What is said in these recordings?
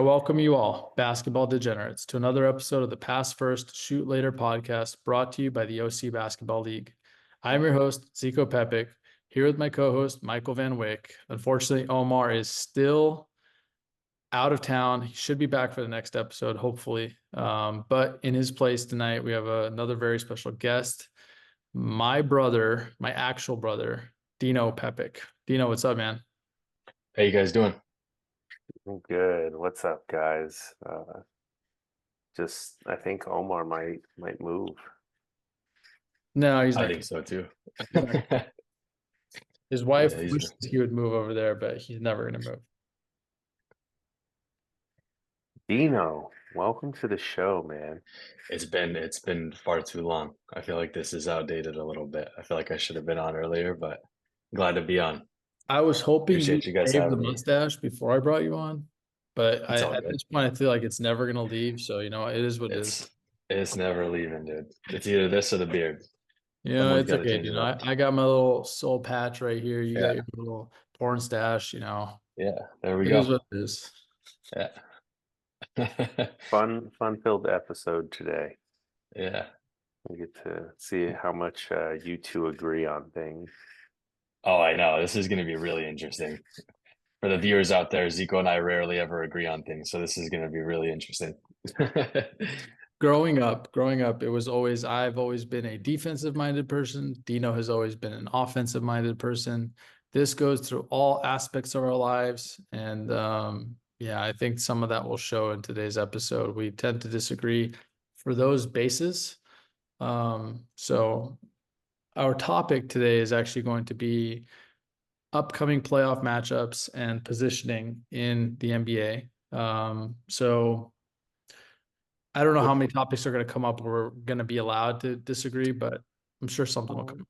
welcome you all, basketball degenerates, to another episode of the Pass First, Shoot Later podcast brought to you by the OC Basketball League. I'm your host, Dino Pepic, here with my co-host, Michael Van Wyck. Unfortunately, Omar is still out of town. He should be back for the next episode, hopefully. But in his place tonight, we have another very special guest, my brother, my actual brother, Dino Pepic. Dino, what's up, man? How you guys doing? Good. What's up, guys? I think Omar might move. No, he's I not. think so too. His wife Yeah, wishes he would move over there, but he's never going to move. Dino, welcome to the show, man. it's been far too long. I feel like this is outdated a little bit. I feel like I should have been on earlier, but glad to be on. I was hoping you Appreciate you guys shaved the having me. mustache before I brought you on, but It's all at good. this point, I feel like it's never going to leave. So, it is what it is. It's never leaving, dude. It's either this or the beard. Someone's It's got to okay. change it up. I got my little soul patch right here. You got Yeah. your little porn stash, Yeah, there we It go. is what it is. Yeah. Fun-filled episode today. Yeah. We get to see how much you two agree on things. Oh, I know. This is going to be really interesting. For the viewers out there, Zico and I rarely ever agree on things, so this is going to be really interesting. Growing up, I've always been a defensive minded person. Dino has always been an offensive minded person. This goes through all aspects of our lives. And I think some of that will show in today's episode. We tend to disagree for those bases. So our topic today is actually going to be upcoming playoff matchups and positioning in the NBA. So I don't know how many topics are going to come up where we're going to be allowed to disagree, but I'm sure something will come.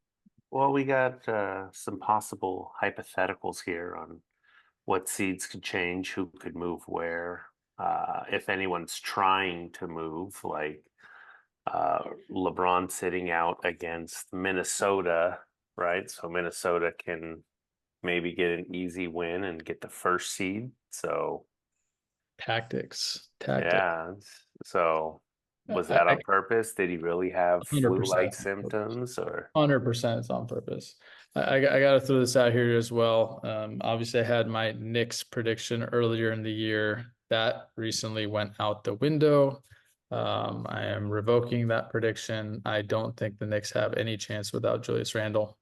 Well, we got some possible hypotheticals here on what seeds could change, who could move where, if anyone's trying to move, like LeBron sitting out against Minnesota, right? So Minnesota can maybe get an easy win and get the first seed. So Tactics. yeah. So was that on purpose? Did he really have 100%. flu-like symptoms, or 100% it's on purpose. I got to throw this out here as well. Obviously, I had my Knicks prediction earlier in the year. That recently went out the window. I am revoking that prediction. I don't think the Knicks have any chance without Julius Randle.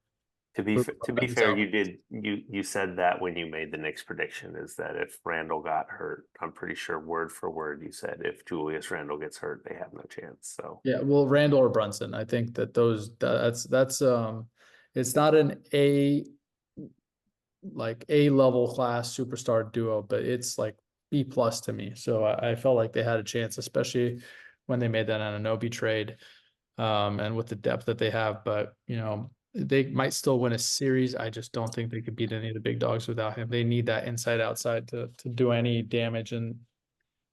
to be fair, you said that when you made the Knicks prediction, is that if Randall got hurt, I'm pretty sure word for word you said if Julius Randle gets hurt, they have no chance. So yeah, well, Randall or Brunson, I think that's it's not an A level class superstar duo, but it's like B plus to me. So I felt like they had a chance, especially when they made that Anunoby trade, and with the depth that they have. But they might still win a series. I just don't think they could beat any of the big dogs without him. They need that inside outside to do any damage in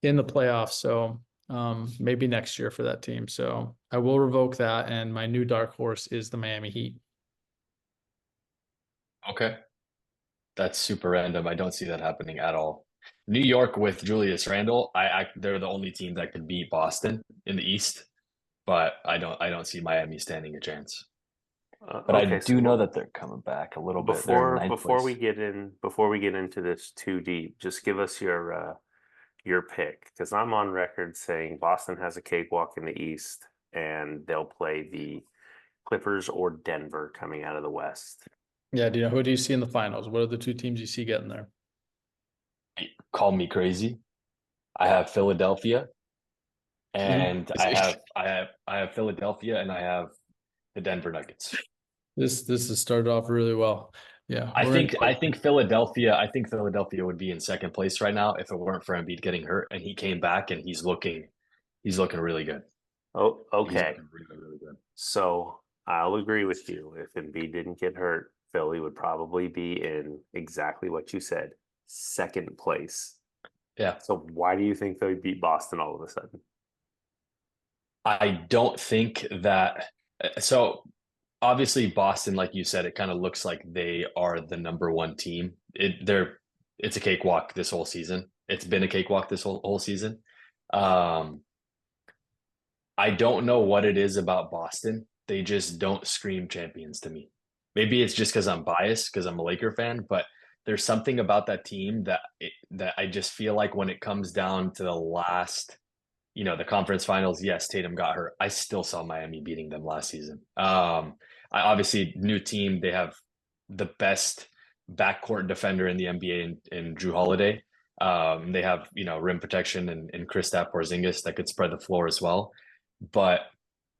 the playoffs. So maybe next year for that team. So I will revoke that. And my new dark horse is the Miami Heat. Okay. That's super random. I don't see that happening at all. New York with Julius Randle, they're the only team that could beat Boston in the East, but I don't see Miami standing a chance. But I do know that they're coming back a little bit. Before we get into this too deep, just give us your pick, because I'm on record saying Boston has a cakewalk in the East, and they'll play the Clippers or Denver coming out of the West. Yeah, who do you see in the finals? What are the two teams you see getting there? Call me crazy. I have Philadelphia, and I have Philadelphia, and I have the Denver Nuggets. This has started off really well. Yeah, I think Philadelphia would be in second place right now if it weren't for Embiid getting hurt, and he came back and he's looking really good. Oh, okay. Really good. So I'll agree with you. If Embiid didn't get hurt, Philly would probably be in exactly what you said, second place. Yeah. So why do you think they beat Boston all of a sudden? I don't think that. So obviously Boston, like you said, it kind of looks like they are the number one team. It's a cakewalk this whole season. It's been a cakewalk this whole season. Um, I don't know what it is about Boston. They just don't scream champions to me. Maybe it's just because I'm biased because I'm a Laker fan, but there's something about that team that I just feel like when it comes down to the last, the conference finals, yes, Tatum got hurt. I still saw Miami beating them last season. I obviously new team. They have the best backcourt defender in the NBA in Drew Holiday. They have rim protection and Kristaps Porzingis that could spread the floor as well. But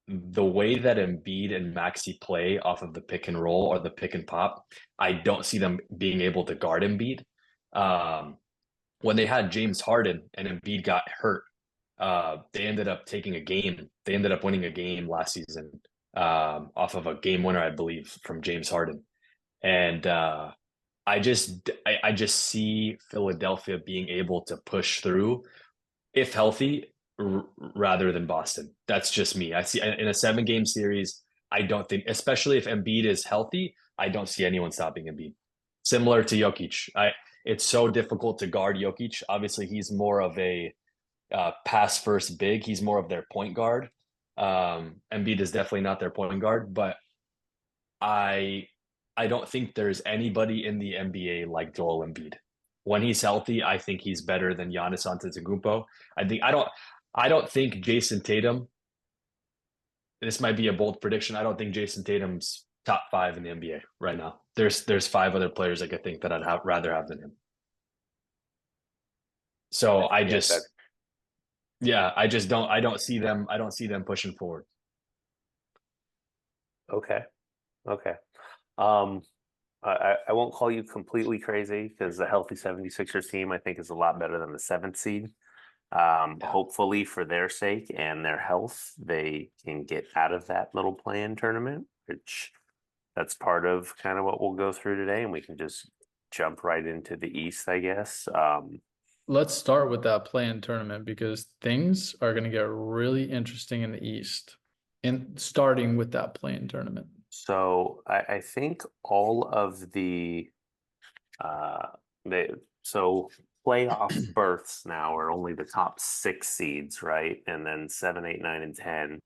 the way that Embiid and Maxi play off of the pick and roll or the pick and pop, I don't see them being able to guard Embiid. When they had James Harden and Embiid got hurt, they ended up taking a game. They ended up winning a game last season off of a game winner, I believe, from James Harden. And I just see Philadelphia being able to push through if healthy rather than Boston. That's just me. I see in a 7-game series, I don't think, especially if Embiid is healthy, I don't see anyone stopping Embiid. Similar to Jokic. It's so difficult to guard Jokic. Obviously, he's more of a pass first big. He's more of their point guard. Embiid is definitely not their point guard, but I don't think there's anybody in the NBA like Joel Embiid. When he's healthy, I think he's better than Giannis Antetokounmpo. I don't think Jason Tatum. This might be a bold prediction. I don't think Jason Tatum's top 5 in the NBA right now. There's 5 other players I could think that I'd rather have than him. So I just don't see them. I don't see them pushing forward. Okay. I won't call you completely crazy because the healthy 76ers team I think is a lot better than the 7th seed. Hopefully for their sake and their health, they can get out of that little play-in tournament, which that's part of kind of what we'll go through today, and we can just jump right into the East, I guess. Let's start with that play-in tournament because things are going to get really interesting in the East, and starting with that play-in tournament. So I think all of the playoff berths now are only the top 6 seeds, right? And then 7, 8, 9, and 10,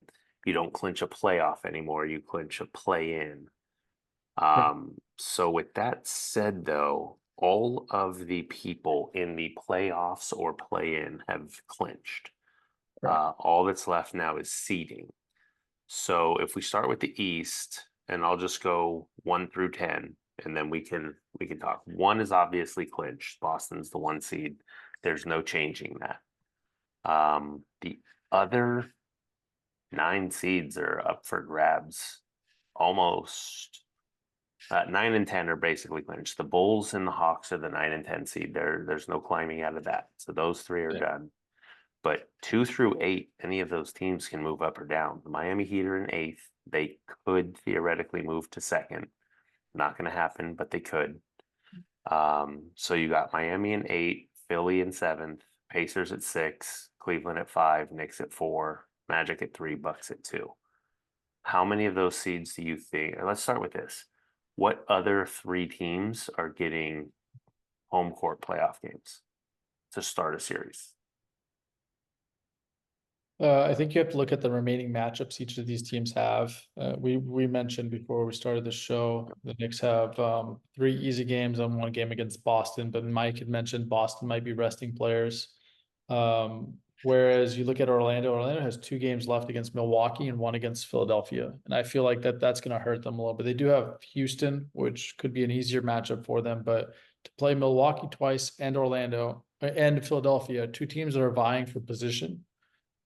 you don't clinch a playoff anymore, you clinch a play-in. So with that said, though, all of the people in the playoffs or play-in have clinched. Right. All that's left now is seeding. So if we start with the East, and I'll just go 1 through 10, and then we can talk. 1 is obviously clinched. Boston's the 1 seed. There's no changing that. The other 9 seeds are up for grabs. Almost 9 and 10 are basically clinched. The Bulls and the Hawks are the 9 and 10 seed. There's no climbing out of that. So those 3 are done. But 2 through 8, any of those teams can move up or down. The Miami Heat are in 8th. They could theoretically move to 2nd. Not going to happen, but they could. So you got Miami in 8, Philly in 7th, Pacers at 6, Cleveland at 5, Knicks at 4, Magic at 3, Bucks at 2. How many of those seeds do you think? Let's start with this. What other 3 teams are getting home court playoff games to start a series? I think you have to look at the remaining matchups each of these teams have. We mentioned before we started the show, the Knicks have 3 easy games and 1 game against Boston, but Mike had mentioned Boston might be resting players. Whereas you look at Orlando has 2 games left against Milwaukee and 1 against Philadelphia. And I feel like that's going to hurt them a little bit. They do have Houston, which could be an easier matchup for them, but to play Milwaukee twice and Orlando and Philadelphia, 2 teams that are vying for position.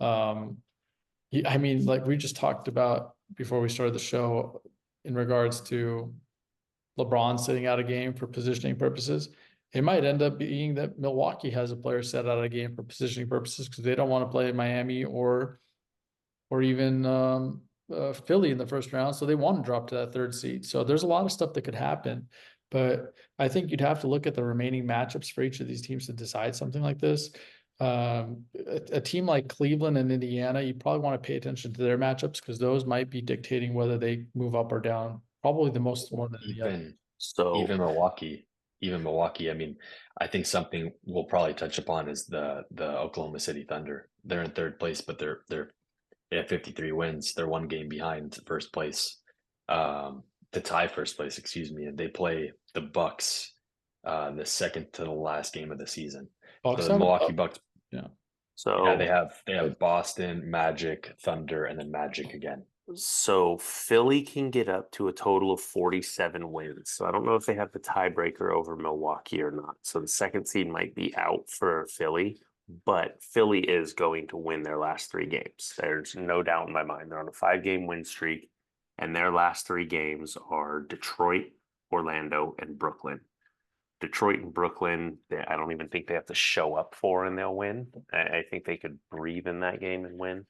I mean, like we just talked about before we started the show in regards to LeBron sitting out a game for positioning purposes. It might end up being that Milwaukee has a player set out a game for positioning purposes because they don't want to play Miami or even Philly in the first round. So they want to drop to that 3rd seed. So there's a lot of stuff that could happen. But I think you'd have to look at the remaining matchups for each of these teams to decide something like this. A team like Cleveland and Indiana, you probably want to pay attention to their matchups because those might be dictating whether they move up or down. Probably the most more than the other. So Even Milwaukee. even Milwaukee. I mean, I think something we'll probably touch upon is the Oklahoma City Thunder. They're in third place, but they have 53 wins. They're one game behind first place, to tie first place, excuse me. And they play the Bucks, the second to the last game of the season. So Bucks the have Milwaukee a Bucks, yeah. yeah, So they have Boston, Magic, Thunder, and then Magic again. So Philly can get up to a total of 47 wins. So I don't know if they have the tiebreaker over Milwaukee or not. So the second seed might be out for Philly, but Philly is going to win their last 3 games. There's no doubt in my mind. They're on a 5-game win streak, and their last 3 games are Detroit, Orlando, and Brooklyn. Detroit and Brooklyn, I don't even think they have to show up for, and they'll win. I think they could breathe in that game and win.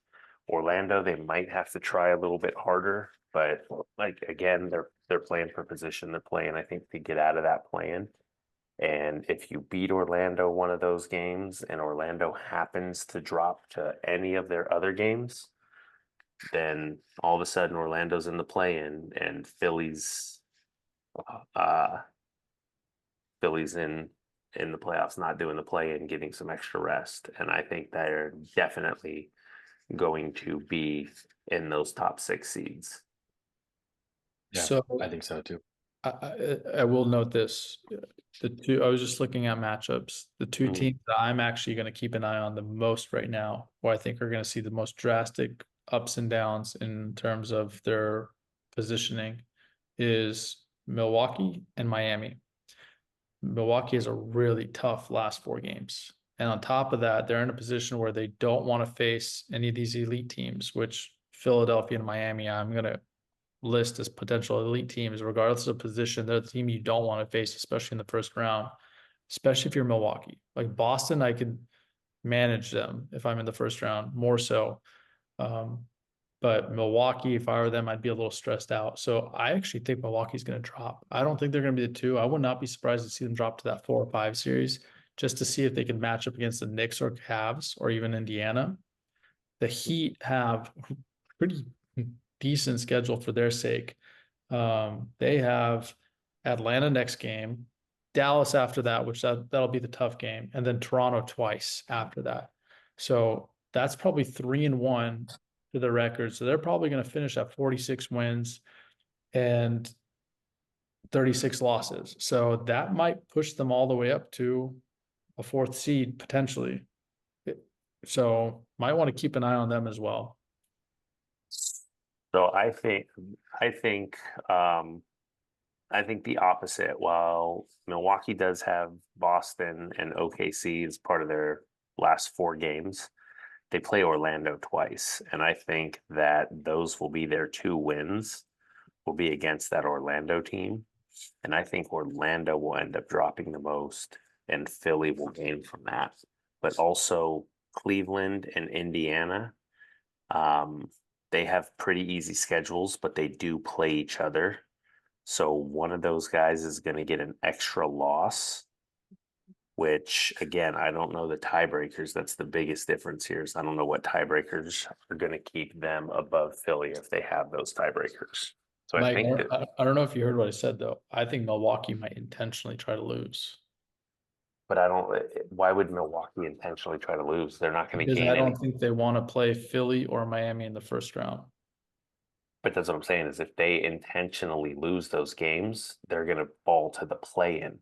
Orlando, they might have to try a little bit harder, but like again, they're playing for position. They're playing, I think, to get out of that plan. And if you beat Orlando one of those games, and Orlando happens to drop to any of their other games, then all of a sudden Orlando's in the play-in, and uh Philly's in the playoffs, not doing the play-in, getting some extra rest. And I think they're definitely going to be in those top 6 seeds. Yeah, So I think so too. I will note this. I was just looking at matchups. The two Mhm. teams that I'm actually going to keep an eye on the most right now, who I think are going to see the most drastic ups and downs in terms of their positioning, is Milwaukee and Miami. Milwaukee has a really tough last 4 games. And on top of that, they're in a position where they don't want to face any of these elite teams, which Philadelphia and Miami, I'm going to list as potential elite teams, regardless of position. They're the team you don't want to face, especially in the first round, especially if you're Milwaukee. Like Boston, I could manage them if I'm in the first round, more so. Um, but Milwaukee, if I were them, I'd be a little stressed out. So I actually think Milwaukee's going to drop. I don't think they're going to be the 2. I would not be surprised to see them drop to that 4 or 5 series just to see if they can match up against the Knicks or Cavs or even Indiana. The Heat have pretty decent schedule for their sake. They have Atlanta next game, Dallas after that, which that'll be the tough game, and then Toronto twice after that. So that's probably 3-1 to the record. So they're probably going to finish at 46 wins and 36 losses. So that might push them all the way up to a 4th seed potentially. So might want to keep an eye on them as well. So um I think the opposite. While Milwaukee does have Boston and OKC as part of their last 4 games, they play Orlando twice. And I think that those will be their 2 wins, will be against that Orlando team. And I think Orlando will end up dropping the most, and Philly will gain from that. But also Cleveland and Indiana, they have pretty easy schedules, but they do play each other. So one of those guys is going to get an extra loss, which again, I don't know the tiebreakers. That's the biggest difference here. Is I don't know what tiebreakers are going to keep them above Philly if they have those tiebreakers. So I Mike, think that, I don't know if you heard what I said though. I think Milwaukee might intentionally try to lose but I don't. Why would Milwaukee intentionally try to lose? They're not going to because I gain any. don't think they want to play Philly or Miami in the first round. But that's what I'm saying is if they intentionally lose those games, they're going to fall to the play-in.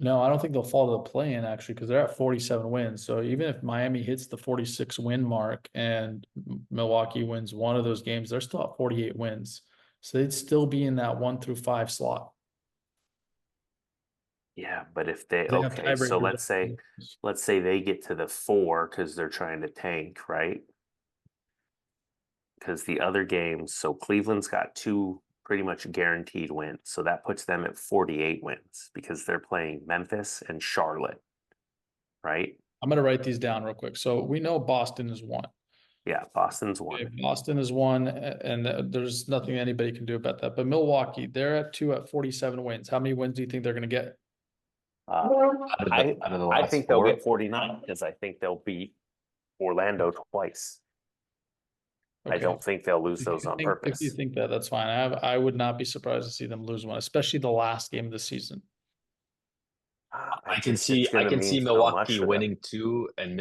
No, I don't think they'll fall to the play-in actually because they're at 47 wins. So even if Miami hits the 46 win mark and Milwaukee wins one of those games, they're still at 48 wins. So they'd still be in that 1 through 5 slot. Yeah, but if they They have okay, so tiebreakers. let's say they get to the 4 because they're trying to tank, right? Because the other games, so Cleveland's got 2 pretty much guaranteed wins. So that puts them at 48 wins because they're playing Memphis and Charlotte, right? I'm going to write these down real quick. So we know Boston is 1. Yeah, Boston's Okay, 1. Boston is 1, and there's nothing anybody can do about that. But Milwaukee, they're at 2 at 47 wins. How many wins do you think they're going to get? Out of the I last think they'll 4, get 49 because I think they'll beat Orlando twice. I Okay. don't think they'll lose If those you on think, if you purpose. think that, that's fine. I would not be surprised to see them lose one, especially the last game of the season. It's I going to can mean see so much Milwaukee for them. winning two and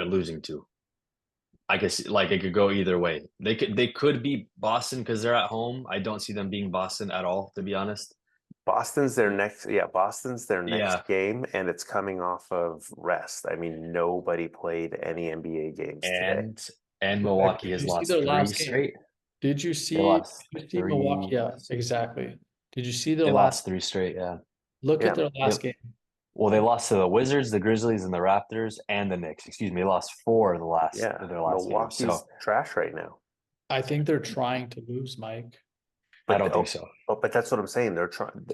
losing two. I guess like it could go either way. They could beat Boston because they're at home. I don't see them being Boston at all, to be honest. Boston's their next Yeah, game, and it's coming off of rest. I mean, nobody played any NBA games today. and and Correct. Milwaukee Did has you see lost their three last game? straight. Did you They see? lost Did you see Milwaukee? three. Yeah, exactly. Did you see their They last? lost three straight. Yeah. Look at Yeah, their They, last game. well, they lost to the Wizards, the Grizzlies, and the Raptors, and the Knicks. Excuse me, they lost four yeah. of their last games. Milwaukee's So trash right now. I think they're trying to lose, Mike. I But don't think so. but that's what I'm saying. They're trying.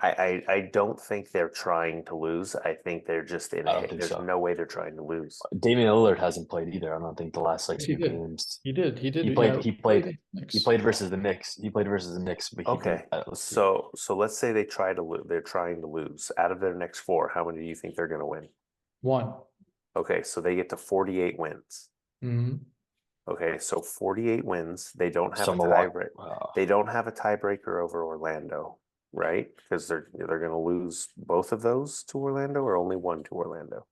I don't think they're trying to lose. I think they're just in I a don't think there's so. no way they're trying to lose. Damian Lillard hasn't played either. I don't think the last like Yes, he few did. games. He did. He did. He Yeah, played. He played played. the He Knicks. played versus the Knicks. He played versus the Knicks, but he did. Okay. Let's see. So let's say they try to lose. They're trying to lose. Out of their next four, how many do you think they're going to win? One. Okay, so they get to 48 wins. Hmm. Okay, so 48 wins. They don't have So a Milwaukee. tiebreak. They don't have a tiebreaker over Orlando, right? Because they're going to lose both of those to Orlando, or only one to Orlando.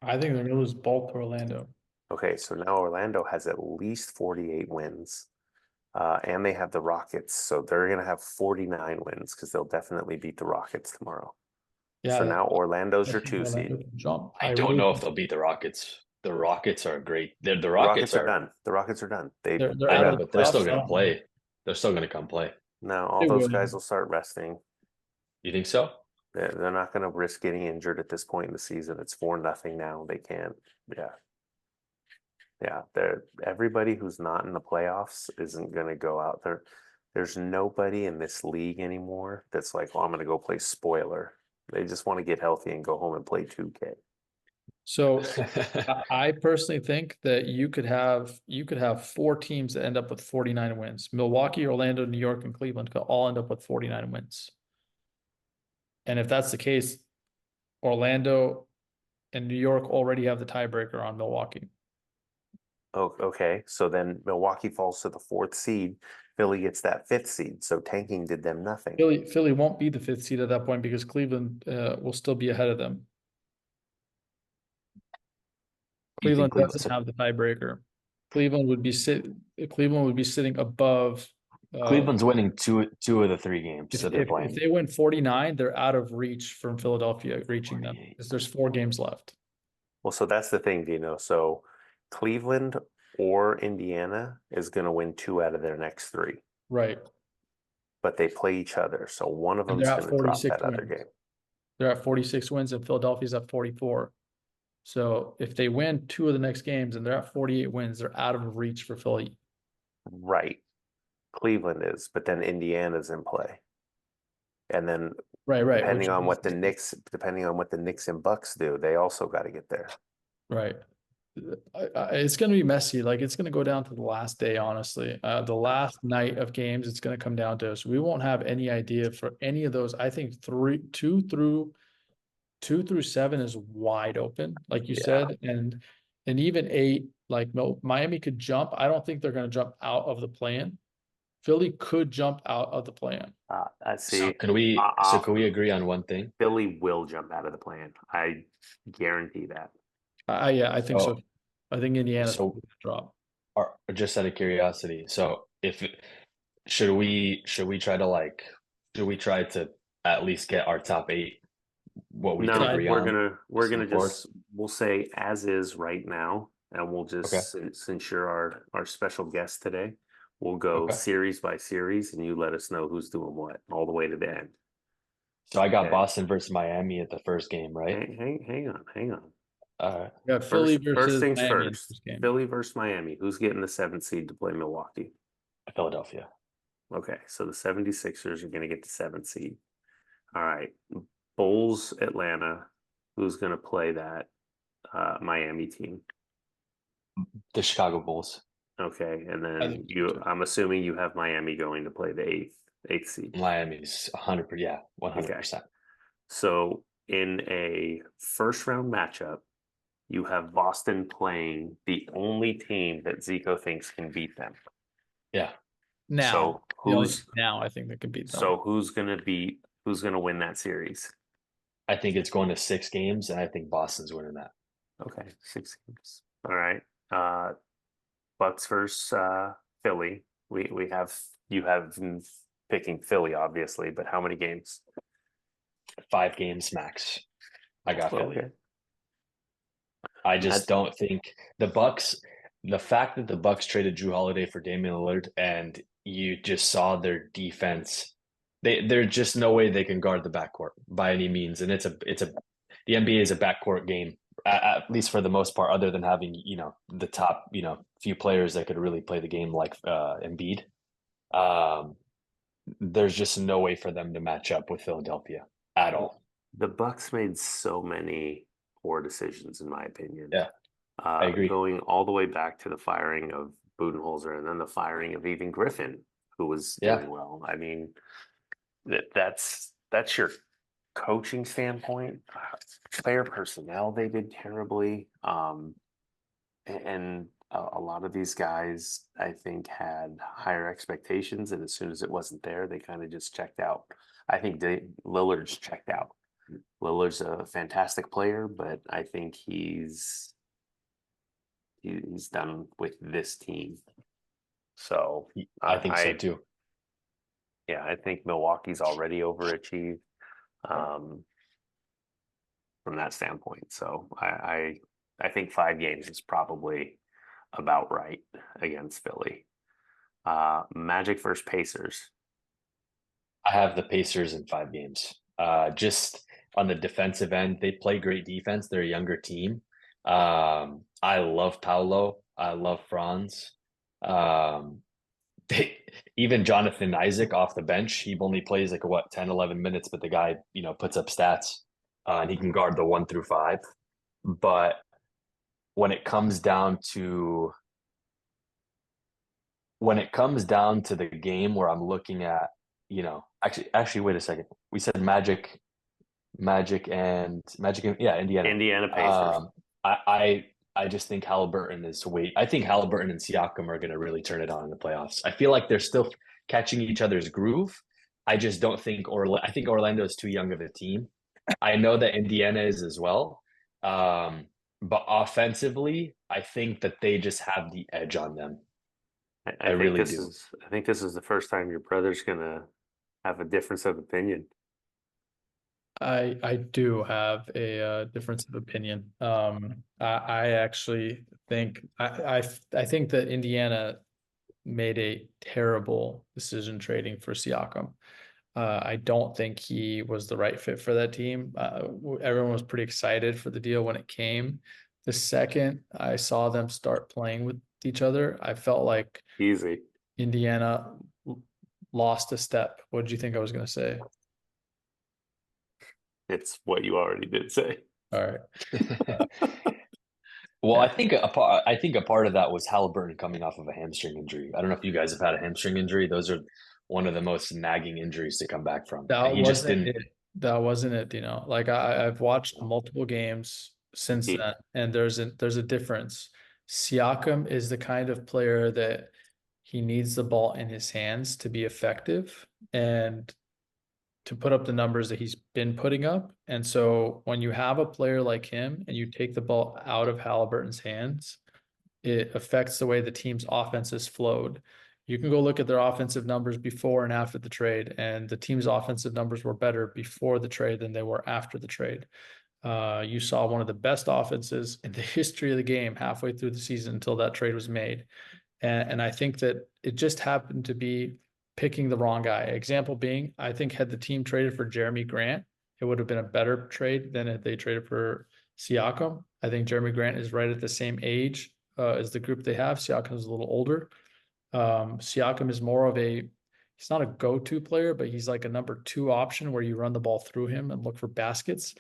I think they're going to lose both to Orlando. Okay, so now Orlando has at least 48 wins, and they have the Rockets, so they're going to have 49 wins because they'll definitely beat the Rockets tomorrow. Yeah. So now Orlando's I your think 2 Orlando seed. can jump. I don't know if they'll beat the Rockets. The Rockets are great. The The Rockets Rockets are are. done. The Rockets are done. They're I out know, of the but they're still playoffs. I going to don't know. play. They're still going to come play. Now all They those will. guys will start resting. You think so? They're not going to risk getting injured at this point in the season. It's 4-0 now. They can't. Yeah. Yeah. Everybody who's not in the playoffs isn't going to go out there. There's nobody in this league anymore that's like, well, I'm going to go play spoiler. They just want to get healthy and go home and play 2K. So I personally think that you could have four teams that end up with 49 wins. Milwaukee, Orlando, New York, and Cleveland could all end up with 49 wins. And if that's the case, Orlando and New York already have the tiebreaker on Milwaukee. Oh, okay. So then Milwaukee falls to the 4th seed. Philly gets that 5th seed. So tanking did them nothing. Philly won't be the 5th seed at that point because Cleveland will still be ahead of them. You think Cleveland doesn't have the tiebreaker. Cleveland would be sitting above. Cleveland's winning two of the three games that they're If playing. they win 49, they're out of reach from Philadelphia reaching them 48. because there's 4 games left. Well, so that's the thing, Dino. So Cleveland or Indiana is going to win 2 out of their next 3, Right. but they play each other. So one of And them's they're going at to drop 46 that other wins. game. They're at 46 wins and Philadelphia's at 44. So if they win 2 of the next games and they're at 48 wins, they're out of reach for Philly. Right. Cleveland is, but then Indiana's in play. And then Right. depending on what the Knicks and Bucks do, they also got to get there. Right. It's going to be messy. Like it's going to go down to the last day, honestly. The last night of games, it's going to come down to us. We won't have any idea for any of those. I think 2 through 7 is wide open, like you said, and even 8, like Miami could jump. I don't think they're going to jump out of the play-in. Philly could jump out of the play-in. I see. So can we agree on one thing? Philly will jump out of the plan. I guarantee that. Yeah, I think so. I think Indiana's So- going to drop. Or just out of curiosity, so should we try to at least get our top 8? What we can No, agree we're on? gonna Forward? we'll say as is right now, and we'll just since you're our special guest today, we'll go Okay. series by series, and you let us know who's doing what all the way to the end. So I got Okay. Boston versus Miami at the first game, right? Hang on. We got Philly First versus things Miami in first. this game. Philly versus Miami. Who's getting the 7th seed to play Milwaukee? Philadelphia. Okay, so the 76ers are going to get the 7th seed. All right. Bulls, Atlanta. Who's going to play that Miami team? The Chicago Bulls. Okay, and I then think so too. I'm assuming you have Miami going to play the eighth seed. Miami's 100%. Yeah, 100%. So in a first round matchup, you have Boston playing the only team that Zico thinks can beat them. Yeah. Now, So now I think they can beat them. who's gonna win that series? I think it's going to 6 games, and I think Boston's winning that. Okay, 6 games. All right. Bucks versus Philly. We have you have picking Philly, obviously, but how many games? 5 games max. I got Philly. Okay. I just don't think the Bucks. The fact that the Bucks traded Drew Holiday for Damian Lillard, and you just saw their defense. There's just no way they can guard the backcourt by any means, and the NBA is a backcourt game, at least for the most part, other than having the top few players that could really play the game like Embiid. Um, there's just no way for them to match up with Philadelphia at all. The Bucks made so many poor decisions, in my opinion. Yeah, I agree. Going all the way back to the firing of Budenholzer and then the firing of even Griffin, who was doing well. I mean, that's your coaching standpoint. Player personnel, they did terribly. And a lot of these guys, I think, had higher expectations, and as soon as it wasn't there, they kind of just checked out. I think Lillard's checked out. Lillard's a fantastic player, but I think he's done with this team. So I think so too. Yeah, I think Milwaukee's already overachieved from that standpoint. So I think 5 games is probably about right against Philly. Magic versus Pacers. I have the Pacers in 5 games. Just on the defensive end, they play great defense. They're a younger team. I love Paolo. I love Franz. Even Jonathan Isaac off the bench, he only plays like 10, 11 minutes, but the guy, puts up stats and he can guard the 1 through 5. But when it comes down to the game where I'm looking at, actually, wait a second. We said Magic, Indiana. Indiana Pacers. I just think Halliburton is way. I think Halliburton and Siakam are going to really turn it on in the playoffs. I feel like they're still catching each other's groove. I just don't think I think Orlando is too young of a team. I know that Indiana is as well. But offensively, I think that they just have the edge on them. I really do. I think this is the first time your brother's gonna have a difference of opinion. I do have a difference of opinion. I actually think I think that Indiana made a terrible decision trading for Siakam. I don't think he was the right fit for that team. Everyone was pretty excited for the deal when it came. The second I saw them start playing with each other, I felt like Easy. Indiana lost a step. What did you think I was going to say? It's what you already did say. All right. Well, I think a part of that was Halliburton coming off of a hamstring injury. I don't know if you guys have had a hamstring injury. Those are one of the most nagging injuries to come back from. That wasn't it. That wasn't it, Like I've watched multiple games since then, and there's a difference. Siakam is the kind of player that he needs the ball in his hands to be effective and to put up the numbers that he's been putting up. And so when you have a player like him and you take the ball out of Halliburton's hands, it affects the way the team's offenses flowed. You can go look at their offensive numbers before and after the trade, and the team's offensive numbers were better before the trade than they were after the trade. You saw one of the best offenses in the history of the game halfway through the season until that trade was made. And I think that it just happened to be picking the wrong guy. Example being, I think had the team traded for Jeremy Grant, it would have been a better trade than if they traded for Siakam. I think Jeremy Grant is right at the same age as the group they have. Siakam is a little older. Siakam is more of he's not a go-to player, but he's like a number 2 option where you run the ball through him and look for baskets.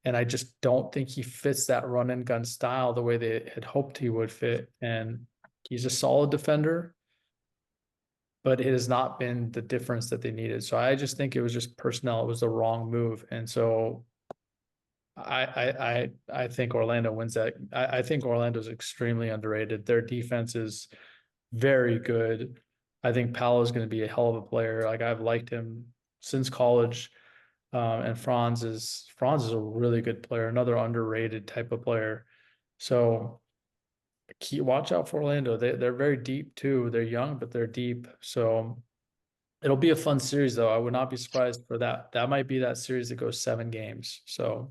And I just don't think he fits that run and gun style the way they had hoped he would fit. And he's a solid defender, but it has not been the difference that they needed. So I just think it was just personnel. It was the wrong move. And so I think Orlando wins that. I think Orlando is extremely underrated. Their defense is very good. I think Paolo is going to be a hell of a player. Like I've liked him since college. And Franz is a really good player, another underrated type of player. So watch out for Orlando. They're very deep too. They're young, but they're deep. So it'll be a fun series though. I would not be surprised for that. That might be that series that goes 7 games. So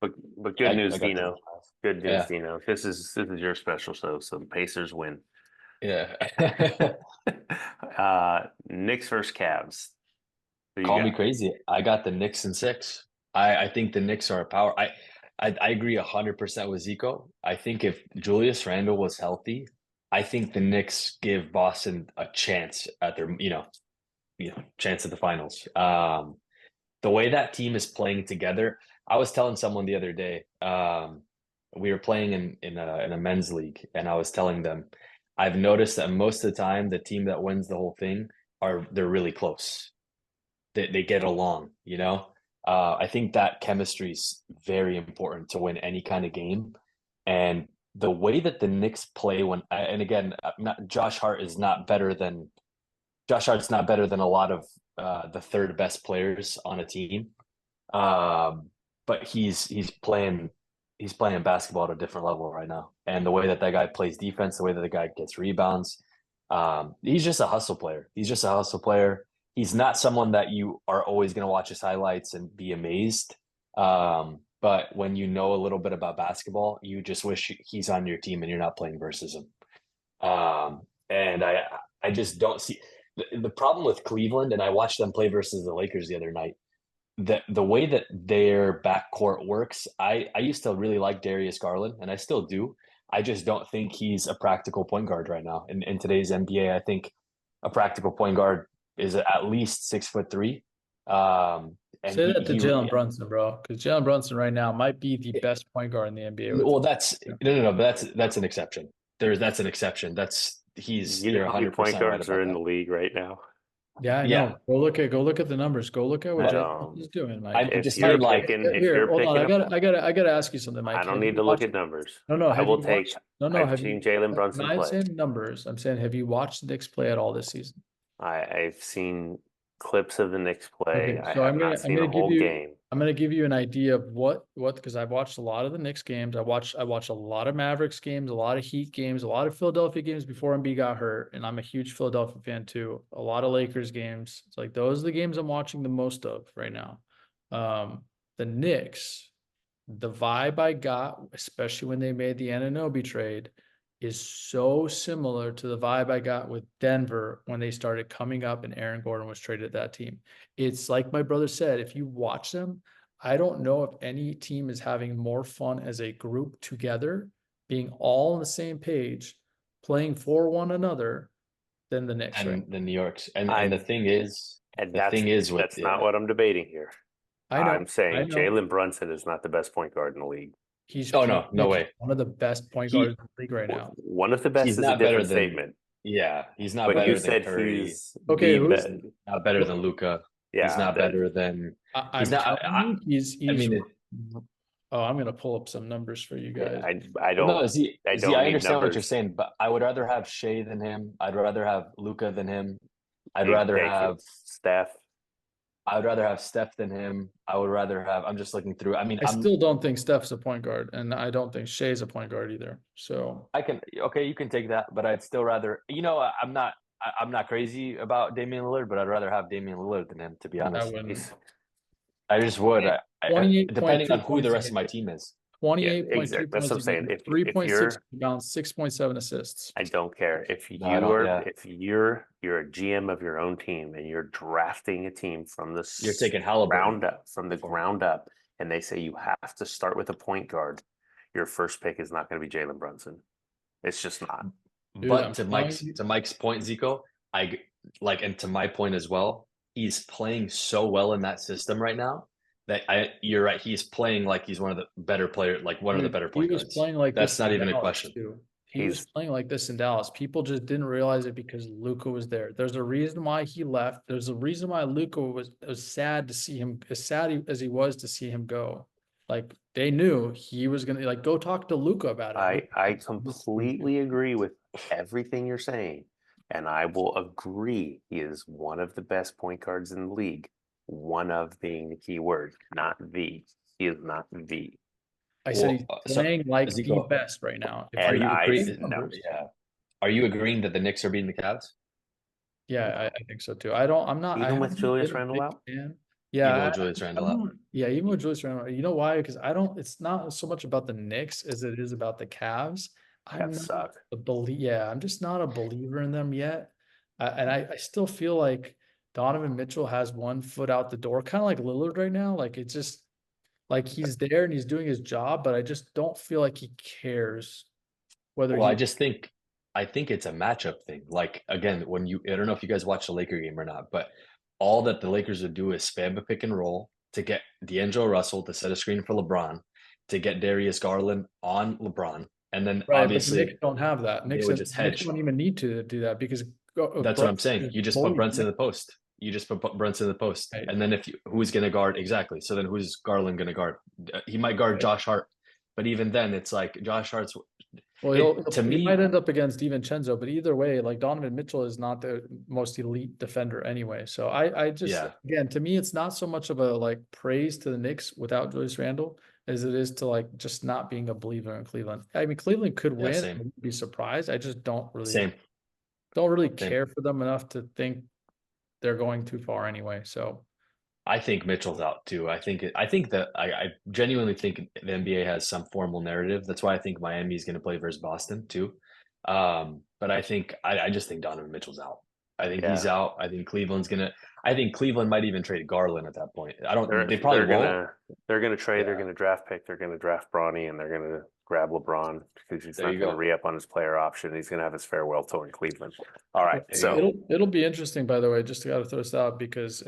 But good news, I got Dino. that. Good news, Yeah. Dino. This is your special show, so the Pacers win. Yeah. Knicks versus Cavs. Who you Call me got? crazy. I got the Knicks in 6. I think the Knicks are a power. I agree 100% with Zico. I think if Julius Randle was healthy, I think the Knicks give Boston a chance at their, chance at the finals. The way that team is playing together, I was telling someone the other day, we were playing in a men's league, and I was telling them, I've noticed that most of the time the team that wins the whole thing they're really close. They get along, you know. I think that chemistry is very important to win any kind of game, and the way that the Knicks play and again, Josh Hart's not better than a lot of the third best players on a team. But he's playing basketball at a different level right now. And the way that guy plays defense, the way that the guy gets rebounds, he's just a hustle player. He's just a hustle player. He's not someone that you are always going to watch his highlights and be amazed. But when you know a little bit about basketball, you just wish he's on your team and you're not playing versus him. And I just don't see the problem with Cleveland, and I watched them play versus the Lakers the other night. The way that their backcourt works, I used to really like Darius Garland, and I still do. I just don't think he's a practical point guard right now. In today's NBA, I think a practical point guard is at least 6'3". And say that to Jalen Brunson, bro, because Jalen Brunson right now might be the best point guard in the NBA. Well, that's no, but that's an exception. That's an exception. You're How many 100% point right guards about are in that. the league right now? Yeah, I Yeah, know. Go look at the numbers. Go look at what Jalen is doing, Mike. I'm If just you're saying, like, picking, if Here, you're hold on. picking up, I gotta ask you something, Mike. I don't Have need you to look watched? at numbers. No, no. I Have will you take. watched? No, no. I've Have seen you? Jalen I'm Brunson not play. saying numbers. I'm saying, have you watched the Knicks play at all this season? I've seen clips of the Knicks play. Okay, I so have not seen a whole game. I'm gonna give you an idea of what because I've watched a lot of the Knicks games. I watched a lot of Mavericks games, a lot of Heat games, a lot of Philadelphia games before MB got hurt, and I'm a huge Philadelphia fan too. A lot of Lakers games. It's like those are the games I'm watching the most of right now. The Knicks, the vibe I got, especially when they made the Anunoby trade, is so similar to the vibe I got with Denver when they started coming up and Aaron Gordon was traded to that team. It's like my brother said, if you watch them, I don't know if any team is having more fun as a group together, being all on the same page, playing for one another than the Knicks, right? and the New York's and I the thing is, and with that's not what I'm debating here. I I'm know, I saying know. Jalen Brunson is not the best point guard in the league. He's oh no way. one of the best point guards He in the league right now. One of the best he's is a not better different than statement. he's not But you better than said Curry. he's Okay, Not better than Luca. yeah. He's not better than. I'm telling you, he's. I mean, Oh, I'm gonna pull up some numbers for you guys. I don't. no, I don't I need understand what you're numbers. saying, but I would rather have Shea than him. I'd rather have Luca than him. I'd Thank rather you. have Steph. I would rather have Steph than him. I would rather have. I'm just looking through. I mean, I still don't think Steph's a point guard, and I don't think Shea's a point guard either. So I can. Okay, you can take that, but I'd still rather. I'm not crazy about Damian Lillard, but I'd rather have Damian Lillard than him. To be I honest, wouldn't. I just would. 28.2 Depending on who the points rest a of my game. team is. 28.2 That's what I'm points a saying. game. If 3.6 you're, rebounds, 6.7 assists. I don't care. If No, I don't. Yeah, if you're a GM of your own team and you're drafting a team from the you're taking Halliburton ground up, and they say you have to start with a point guard, your first pick is not going to be Jalen Brunson. It's just not. Dude, But to Mike's point, Zico, and to my point as well, he's playing so well in that system right now that you're right. He's playing like he's one of the better players, like one of the better point He was guards. playing like That's this not in even a Dallas, question. too. He was playing like this in Dallas. People just didn't realize it because Luka was there. There's a reason why he left. There's a reason why Luka was sad to see him, as sad as he was to see him go. Like they knew he was gonna go talk to Luka about it. I completely agree with everything you're saying, and I will agree he is one of the best point guards in the league. One of being the key word, not the. He is not the. I said he's Well, so playing like the Ezekiel, best right now. If are you're And you I agree? looking at no. numbers, Yeah. Are you agreeing that the Knicks are beating the Cavs? yeah, No. I think so too. I don't. I'm not. I Even with haven't Julius been a Randle big out? fan. Even Yeah, with Julius Randle I'm out? not. Yeah, even with Julius Randle, you know why? Because I don't. It's not so much about the Knicks as it is about the Cavs. I'm Cavs not suck. a believe. Yeah, I'm just not a believer in them yet. And I still feel like Donovan Mitchell has one foot out the door, kind of like Lillard right now. Like it's just like he's there and he's doing his job, but I just don't feel like he cares whether Well, he. I think it's a matchup thing. Like again, I don't know if you guys watch the Laker game or not, but all that the Lakers would do is spam a pick and roll to get D'Angelo Russell to set a screen for LeBron, to get Darius Garland on LeBron, and then Right, but the Knicks obviously don't have that. they would just Knicks hedge. don't even need to do that because That's what I'm Brunson saying. is You just put bullied. Brunson in the post. You just put Brunson in the post, Right, and then who's going to guard exactly? So then who's Garland going to guard? He might guard right. Josh Hart, but even then, it's like Josh Hart's. Well, It to he might me, end up against DiVincenzo, but either way, like Donovan Mitchell is not the most elite defender anyway. So I just yeah, again to me, it's not so much of a like praise to the Knicks without Julius Randle as it is to like just not being a believer in Cleveland. I mean, Cleveland could yeah, win. I same, wouldn't be surprised. I just same, don't really same. care for them enough to think they're going too far anyway. So I think Mitchell's out too. I think that I genuinely think the NBA has some formal narrative. That's why I think Miami is going to play versus Boston too. But I just think Donovan Mitchell's out. I think he's Yeah. out. I think Cleveland might even trade Garland at that point. I don't. They're They probably they're won't. gonna trade, they're Yeah. gonna draft pick, they're gonna draft Bronny, and they're gonna grab LeBron because he's There not you gonna go. re-up on his player option. He's gonna have his farewell tour in Cleveland. All right. There you So go. it'll be interesting, by the way. Just got to throw this out because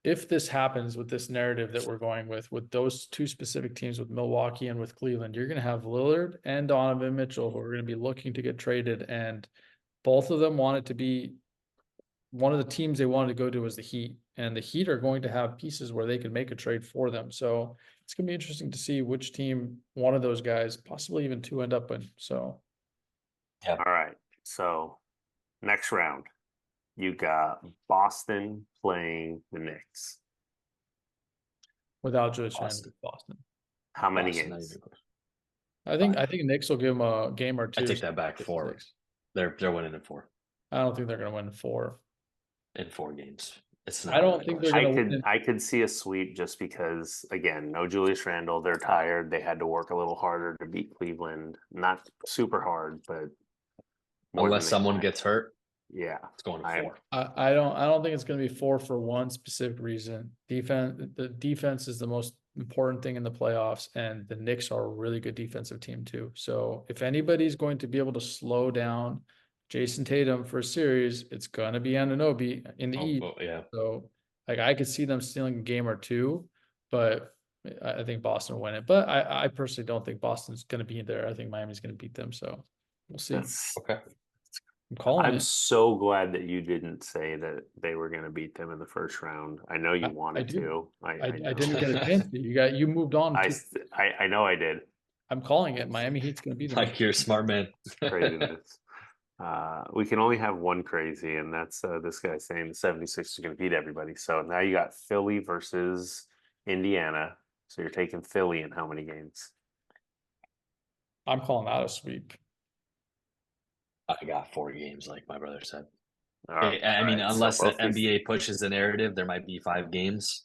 if this happens with this narrative that we're going with those two specific teams with Milwaukee and with Cleveland, you're going to have Lillard and Donovan Mitchell who are going to be looking to get traded, and both of them want it to be one of the teams they wanted to go to was the Heat, and the Heat are going to have pieces where they can make a trade for them. So it's going to be interesting to see which team one of those guys, possibly even two, end up in. So Yeah. all right. So next round, you got Boston playing the Knicks. without Julius Randle, Boston. Boston. How many Boston. games? I think Knicks will give them a game or I two. take that back. 4. 6. They're winning in 4. I don't think they're going to win 4. In 4 games. It's I not don't even think a they're question. going to win. I could see a sweep just because again, no Julius Randle. They're tired. They had to work a little harder to beat Cleveland. Not super hard, but more Unless than they someone had. gets hurt, Yeah. it's going to I 4. I don't think it's going to be 4 for one specific reason. The defense is the most important thing in the playoffs, and the Knicks are a really good defensive team too. So if anybody's going to be able to slow down Jason Tatum for a series, it's going to be Anunoby in the East. Yeah. So like I could see them stealing a game or two, but I think Boston will win it. But I personally don't think Boston's going to be there. I think Miami's going to beat them. So we'll see. that's Okay. I'm calling I'm it. so glad that you didn't say that they were going to beat them in the first round. I know you I wanted do. to. I know. didn't get a chance to. You moved on to. I know I did. I'm calling it. Miami Heat's going to beat them. Like you're a smart man. Craziness. We can only have one crazy, and that's this guy saying the 76ers are going to beat everybody. So now you got Philly versus Indiana. So you're taking Philly in how many games? I'm calling that a sweep. I got 4 games, like my brother said. All I mean, right, so unless the both these, NBA pushes the narrative, there might be 5 games,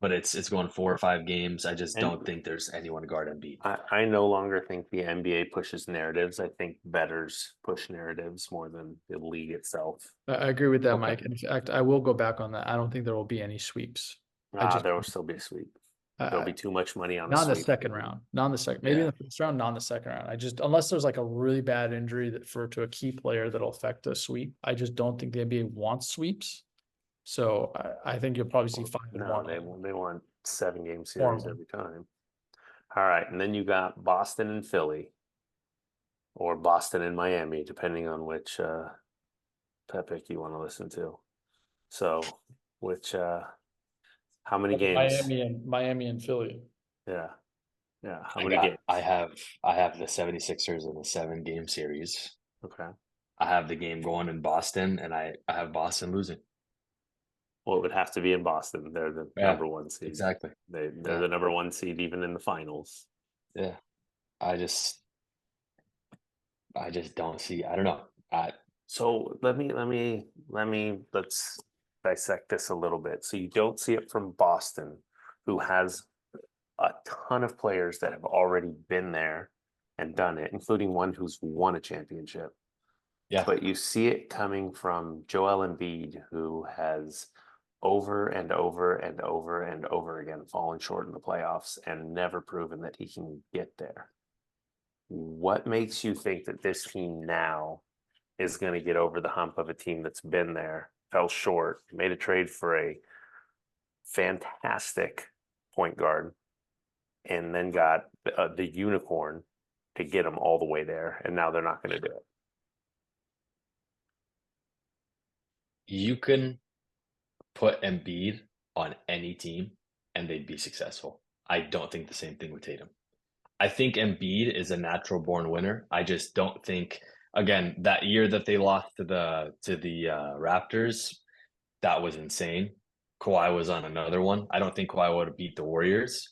but it's going 4 or 5 games. I just And- don't think there's anyone to guard Embiid. I no longer think the NBA pushes narratives. I think bettors push narratives more than the league itself. I agree with that, Okay. Mike. In fact, I will go back on that. I don't think there will be any sweeps. There will still be a sweep. There'll be too much money on not in the the sweep. second round. Not in the second. Maybe Yeah. in the first round, not in the second round. Unless there's like a really bad injury to a key player that'll affect a sweep. I just don't think the NBA wants sweeps. So I think you'll probably see 5 and No, 1. they want 7-game Four series and one. every time. All right, and then you got Boston and Philly, or Boston and Miami, depending on which Pepic you want to listen to. So, how many games? Miami and Philly. Yeah, how many games? I have the 76ers in a 7-game series. Okay, I have the game going in Boston, and I have Boston losing. Well, it would have to be in Boston. They're the Yeah, number one seed. exactly. They're Yeah. the number one seed even in the finals. Yeah. I just don't see. I don't know. So let's dissect this a little bit. So you don't see it from Boston, who has a ton of players that have already been there and done it, including one who's won a championship. Yeah. But you see it coming from Joel Embiid, who has over and over and over and over again fallen short in the playoffs and never proven that he can get there. What makes you think that this team now is going to get over the hump of a team that's been there, fell short, made a trade for a fantastic point guard, and then got the unicorn to get them all the way there, and now they're not going to do it? You can put Embiid on any team and they'd be successful. I don't think the same thing with Tatum. I think Embiid is a natural born winner. I just don't think, again, that year that they lost to the Raptors, that was insane. Kawhi was on another one. I don't think Kawhi would have beat the Warriors.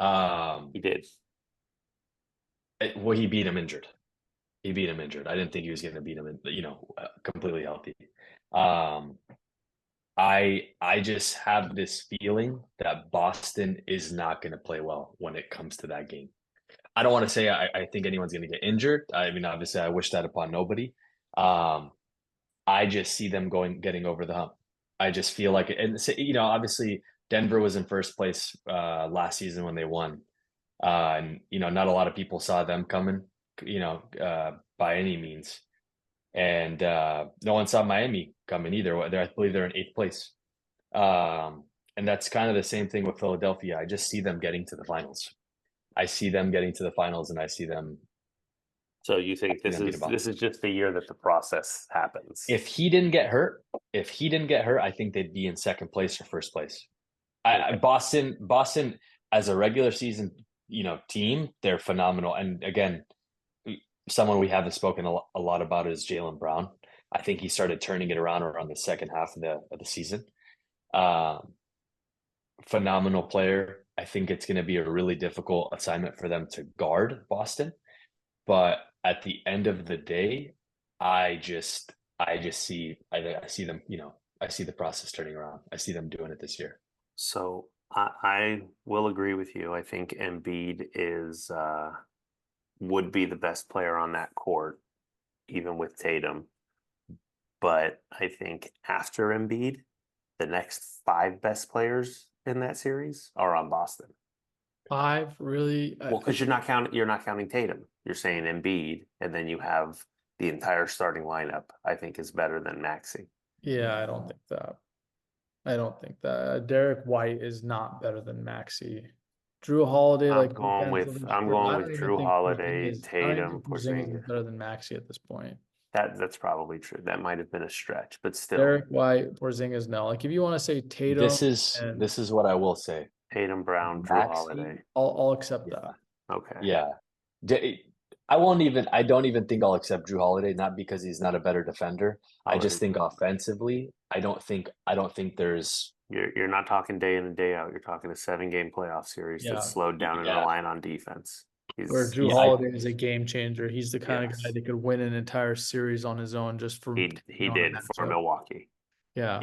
He did. Well, he beat him injured. He beat him injured. I didn't think he was going to beat him, completely healthy. I just have this feeling that Boston is not going to play well when it comes to that game. I don't want to say I think anyone's going to get injured. I mean, obviously, I wish that upon nobody. I just see them getting over the hump. I just feel like, and obviously, Denver was in first place last season when they won, and not a lot of people saw them coming, by any means, and no one saw Miami coming either. I believe they're in eighth place, and that's kind of the same thing with Philadelphia. I just see them getting to the finals. I see them getting to the finals, and I see them. So you think this is just the year that the process happens? If he didn't get hurt, I think they'd be in second place or first place. Boston as a regular season, team, they're phenomenal. And again, someone we haven't spoken a lot about is Jaylen Brown. I think he started turning it around the second half of the season. Phenomenal player. I think it's going to be a really difficult assignment for them to guard Boston. But at the end of the day, I see them, I see the process turning around. I see them doing it this year. So I will agree with you. I think Embiid would be the best player on that court, even with Tatum. But I think after Embiid, the next 5 best players in that series are on Boston. 5, really? Well, because you're not counting Tatum. You're saying Embiid, and then you have the entire starting lineup, I think, is better than Maxey. Yeah, I don't think that. Derek White is not better than Maxey. Drew Holiday, I'm going with Drew Holiday, Tatum, Porzingis is better than Maxey at this point. That's probably true. That might have been a stretch, but still. Derek White, Porzingis, no. Like if you want to say Tatum, this is what I will say. Tatum, Brown, Drew Holiday. I'll accept that. Okay. Yeah. I don't even think I'll accept Drew Holiday, not because he's not a better defender. I just think offensively, I don't think there's. You're not talking day in and day out. You're talking a 7-game playoff series that's slowed down and relying on defense. Where Drew Holiday is a game changer. He's the kind of guy that could win an entire series on his own just for he did for Milwaukee. Yeah.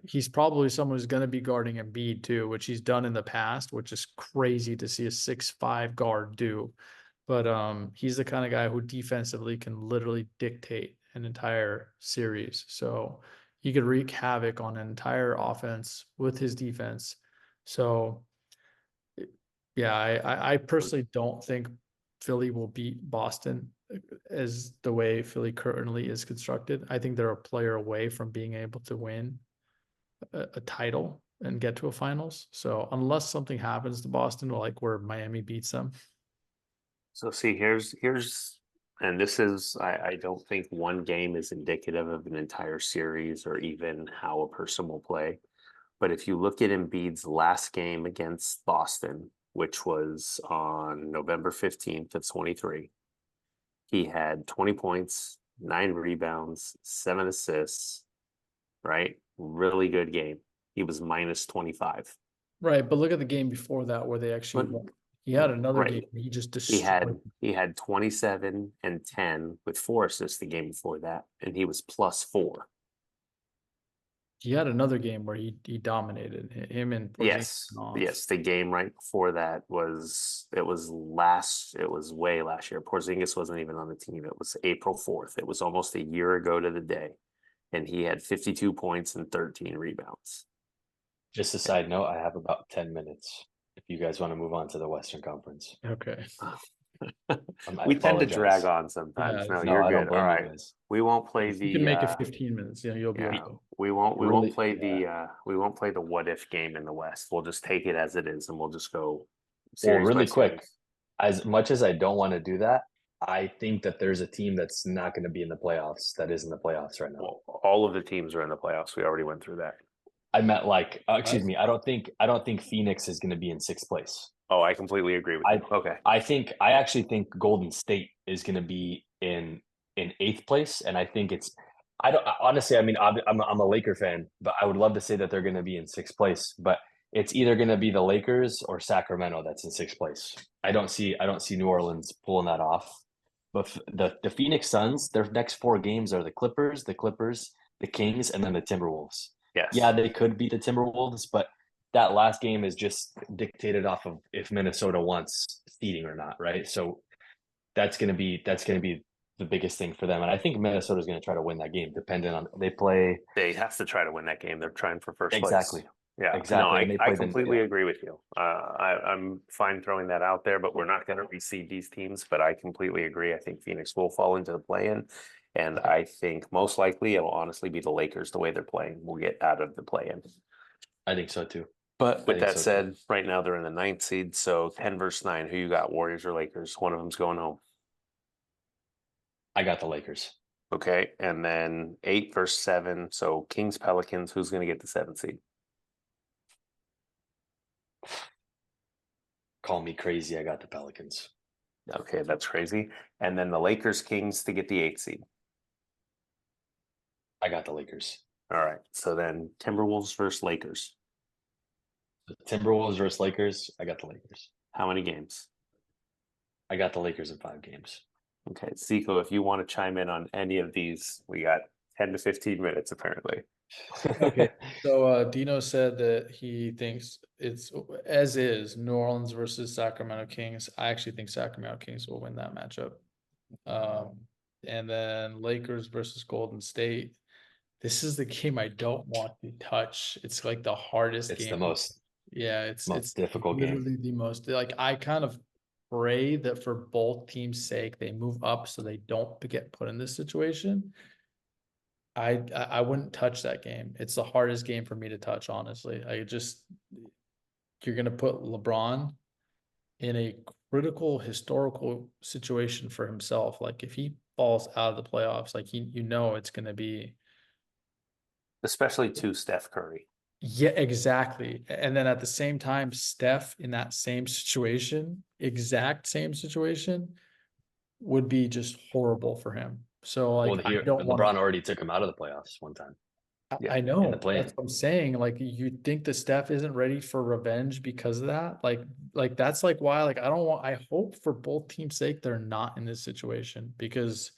He's probably someone who's going to be guarding Embiid too, which he's done in the past, which is crazy to see a 6'5" guard do. But he's the kind of guy who defensively can literally dictate an entire series. So he could wreak havoc on an entire offense with his defense. So yeah, I personally don't think Philly will beat Boston as the way Philly currently is constructed. I think they're a player away from being able to win a title and get to a finals. So unless something happens to Boston, like where Miami beats them. So see, here's and this is I don't think one game is indicative of an entire series or even how a person will play. But if you look at Embiid's last game against Boston, which was on November 15th of 23, he had 20 points, 9 rebounds, 7 assists, right? Really good game. he was minus 25. Right, but look at the game before that where they actually But- won. He had another right. game where he just He destroyed. he had 27 and 10 with 4 assists the game before that, and he was plus 4. He had another game where he dominated him and Porzingis Yes, went off. yes. The game right before that was way last year. Porzingis wasn't even on the team. It was April 4th. It was almost a year ago to the day, and he had 52 points and 13 rebounds. Just a side note, I have about 10 minutes if you guys want to move on to the Western Conference. Okay. I We tend to drag apologize. on sometimes. Yeah, No, No, you're I don't good. All blame you right. guys. We won't play You can make it the 15 minutes. Yeah, you'll be yeah, okay. we won't Really- play yeah. we won't play the what if game in the West. We'll just take it as it is, and we'll just go Well, series by really quick, series. as much as I don't want to do that, I think that there's a team that's not going to be in the playoffs that is in the playoffs right now. Well, all of the teams are in the playoffs. We already went through that. I meant like, excuse me. I don't think Phoenix is going to be in sixth place. Oh, I completely agree with you. Okay. I actually think Golden State is going to be in eighth place, and I think it's. I don't honestly. I mean, I'm a Laker fan, but I would love to say that they're going to be in sixth place, but it's either going to be the Lakers or Sacramento that's in sixth place. I don't see New Orleans pulling that off. But the Phoenix Suns, their next 4 games are the Clippers, the Kings, and then the Timberwolves. Yes. Yeah, they could beat the Timberwolves, but that last game is just dictated off of if Minnesota wants seeding or not, right? So that's gonna be the biggest thing for them. And I think Minnesota's gonna try to win that game, depending on they play They have to try to win that game. They're trying for first exactly. place. Yeah, Exactly. no, And they I play completely agree with you. I'm fine throwing that out there, but we're not going to reseed these teams. But I completely agree. I think Phoenix will fall into the play-in, and I think most likely it'll honestly be the Lakers. The way they're playing, will get out of the play-in. I think so too. But with think that so, said, right now they're in the 9th seed, so 10 versus 9. Who you got, Warriors or Lakers? One of them's going home. I got the Lakers. Okay, and then 8 versus 7. So Kings Pelicans. Who's going to get the 7th seed? Call me crazy. I got the Pelicans. Okay, that's crazy. And then the Lakers Kings to get the 8th seed. I got the Lakers. All right. So then Timberwolves versus Lakers. The Timberwolves versus Lakers. I got the Lakers. How many games? I got the Lakers in 5 games. Okay, Zico, if you want to chime in on any of these, we got 10 to 15 minutes apparently. Okay. So Dino said that he thinks it's as is New Orleans versus Sacramento Kings. I actually think Sacramento Kings will win that matchup. And then Lakers versus Golden State. This is the game I don't want to touch. It's like the hardest It's game. the most It's difficult game. literally the most, like, I kind of pray that for both teams' sake they move up so they don't get put in this situation. I wouldn't touch that game. It's the hardest game for me to touch, honestly. You're gonna put LeBron in a critical historical situation for himself. Like if he falls out of the playoffs, like it's gonna be. Especially to Steph Curry. Yeah, exactly. And then at the same time, Steph in that same situation, exact same situation, would be just horrible for him. So like I don't want LeBron already took him out of the playoffs one time. Yeah, I know in the play-in. that's what I'm saying. Like you think that Steph isn't ready for revenge because of that? Like that's like why I hope for both teams' sake they're not in this situation, because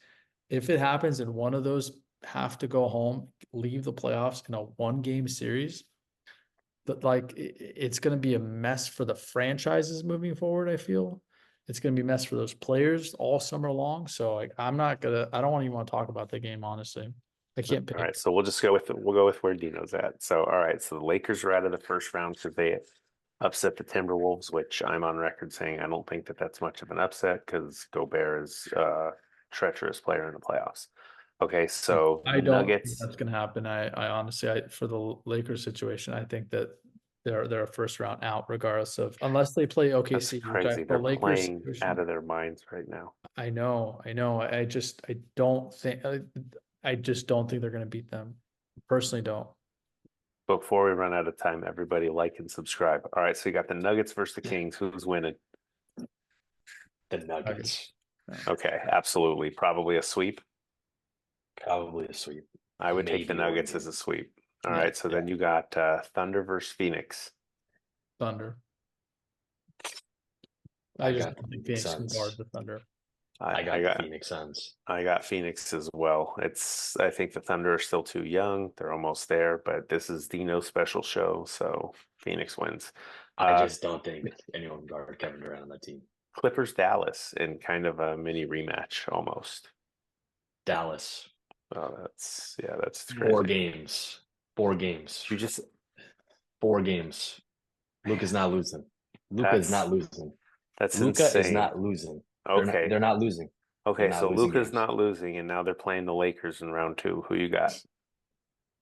if it happens and one of those have to go home, leave the playoffs in a 1-game series, that like it's going to be a mess for the franchises moving forward. I feel it's going to be a mess for those players all summer long. So like I don't even want to talk about the game, honestly. I can't pick. All right, so we'll go with where Dino's at. So all right, so the Lakers are out of the first round because they upset the Timberwolves, which I'm on record saying I don't think that that's much of an upset because Gobert is a treacherous player in the playoffs. Okay, so I the don't think Nuggets. that's going to happen. I honestly, for the Lakers situation, I think that they're a first round out regardless of, unless they play That's OKC. crazy. The They're Lakers playing situation, out of their minds right now. I know. I don't think, I just don't think they're going to beat them. Personally, don't. Before we run out of time, everybody like and subscribe. All right, so you got the Nuggets versus the Kings. Who's winning? The Nuggets. Okay, absolutely. Probably a sweep. Probably a sweep. I would take the Maybe a Nuggets win. as a sweep. All right, so then you got Thunder versus Phoenix. Thunder. I I just got don't think the Phoenix can Suns. guard the Thunder. I got the Phoenix Suns. I got Phoenix as well. I think the Thunder are still too young. They're almost there, but this is Dino's special show, so Phoenix wins. I just don't think anyone can guard Kevin Durant on that team. Clippers Dallas in kind of a mini rematch almost. Dallas. Oh, that's crazy. 4 games. 4 games. You just 4 games. Luka's not losing. Luka is not losing. That's Luka insane. is not losing. Okay. They're not losing. Okay, not so losing Luka's games. not losing, and now they're playing the Lakers in round 2. Who you got?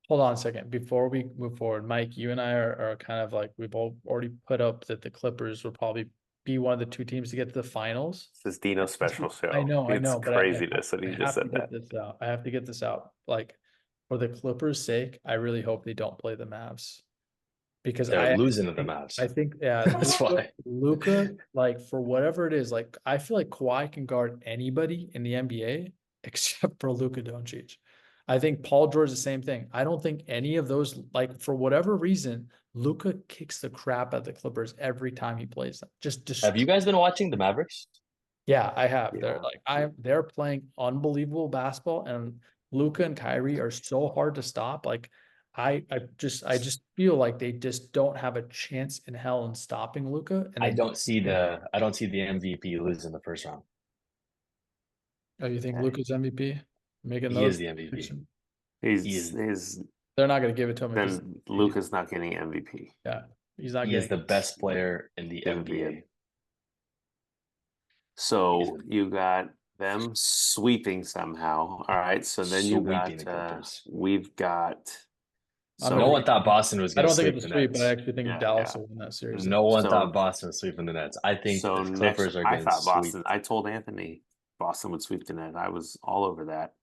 Hold on a second. Before we move forward, Mike, you and I are kind of like, we've all already put up that the Clippers will probably be one of the 2 teams to get to the finals. This is Dino's special show. I know, It's but craziness that he I just have to said get that. this out. I have to get this out. Like, for the Clippers' sake, I really hope they don't play the Mavs. Because They're losing to the Mavs. I think, yeah, That's why. Luka, like, for whatever it is, like, I feel like Kawhi can guard anybody in the NBA except for Luka Doncic. I think Paul George is the same thing. I don't think any of those, like, for whatever reason, Luka kicks the crap out of the Clippers every time he plays them. Have you guys been watching the Mavericks? Yeah, I have. Yeah. They're playing unbelievable basketball, and Luka and Kyrie are so hard to stop. Like, I just feel like they just don't have a chance in hell in stopping Luka. And I don't see the MVP losing the first round. Oh, you think Luka's MVP? Making He those is the MVP. prediction? He's They're not going to give it to him. If then Luka's not getting MVP. yeah, he's not He is getting the best player in the In the NBA. So you got them sweeping somehow. All right. So then you got Sweeping the Clippers. we've got No one thought Boston was I going to don't think sweep it's a the sweep, but I Nets. actually think Yeah, Dallas yeah. will win that series. No one So- thought Boston was sweeping the Nets. I think so the Clippers are I going to thought sweep. Boston. I told Anthony Boston would sweep the net. I was all over that.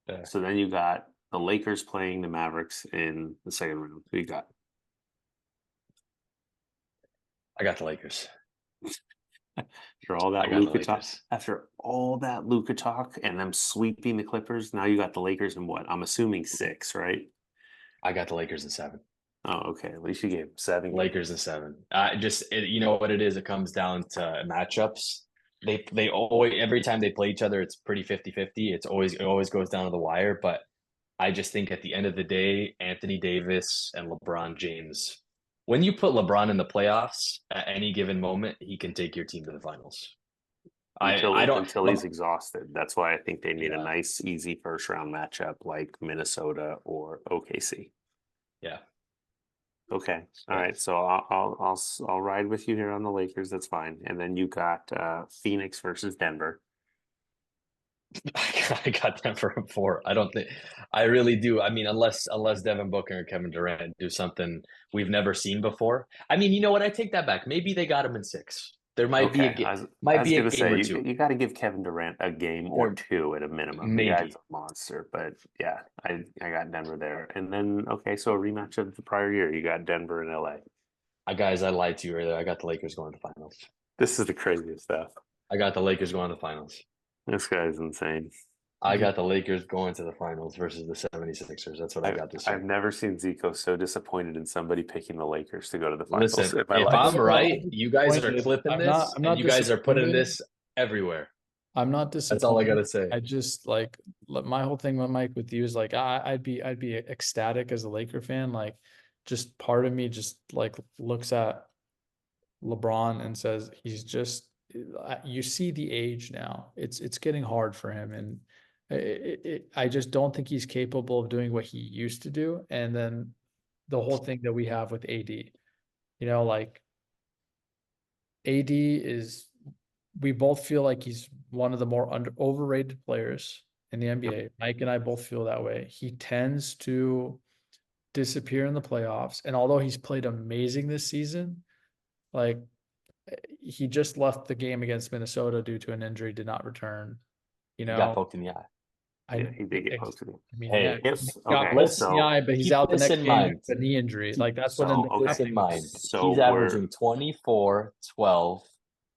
Yeah. So then you got the Lakers playing the Mavericks in the second round. Who you got? I got the Lakers. After all that I got the Luka talk, Lakers. after all that Luka talk and them sweeping the Clippers, now you got the Lakers in what? I'm assuming 6, right? I got the Lakers in 7. Oh, okay. At least you gave 7. Lakers in 7. You know what it is? It comes down to matchups. They always, every time they play each other, it's pretty 50-50. It always goes down to the wire. But I just think at the end of the day, Anthony Davis and LeBron James, when you put LeBron in the playoffs at any given moment, he can take your team to the finals. Until he's exhausted. That's why I think they need Yeah. a nice, easy first round matchup like Minnesota or OKC. Yeah. Okay. All Yeah. right. So I'll ride with you here on the Lakers. That's fine. And then you got Phoenix versus Denver. I got them for a 4. I really do. I mean, unless Devin Booker and Kevin Durant do something we've never seen before. I mean, you know what? I take that back. Maybe they got him in 6. There might be a game. I was game gonna say, or 2. You got to give Kevin Durant a game or Or 2 at a minimum. maybe. The guy's a monster. But yeah, I got Denver there. And then so a rematch of the prior year. You got Denver and LA. Guys, I lied to you earlier. I got the Lakers going to the finals. This is the craziest stuff. I got the Lakers going to the finals. This guy's insane. I got the Lakers going to the finals versus the 76ers. That's what I got this year. I've never seen Zico so disappointed in somebody picking the Lakers to go to the finals. Listen, in my if life. I'm right, you guys are clipping I'm this, not- I'm not and you guys are putting disappointed. this everywhere. I'm not disappointed. That's all I gotta say. I just like my whole thing with Mike with you is like I'd be ecstatic as a Laker fan. Like, just part of me just like looks at LeBron and says he's just, you see the age now. It's getting hard for him, and I just don't think he's capable of doing what he used to do. And then the whole thing that we have with AD, like AD is, we both feel like he's one of the more overrated players in the NBA. Mike and I both feel that way. He tends to disappear in the playoffs. And although he's played amazing this season, like, he just left the game against Minnesota due to an injury, did not return. He got poked in the eye. Yeah, he did get posted. I mean, Hey, yeah, Yes. he got Okay. poked in the eye, but he's keep out the this next in game mind. with a knee injury. Like, that's what So, ended up okay. Keep this in happening. mind. So He's averaging 24, 12,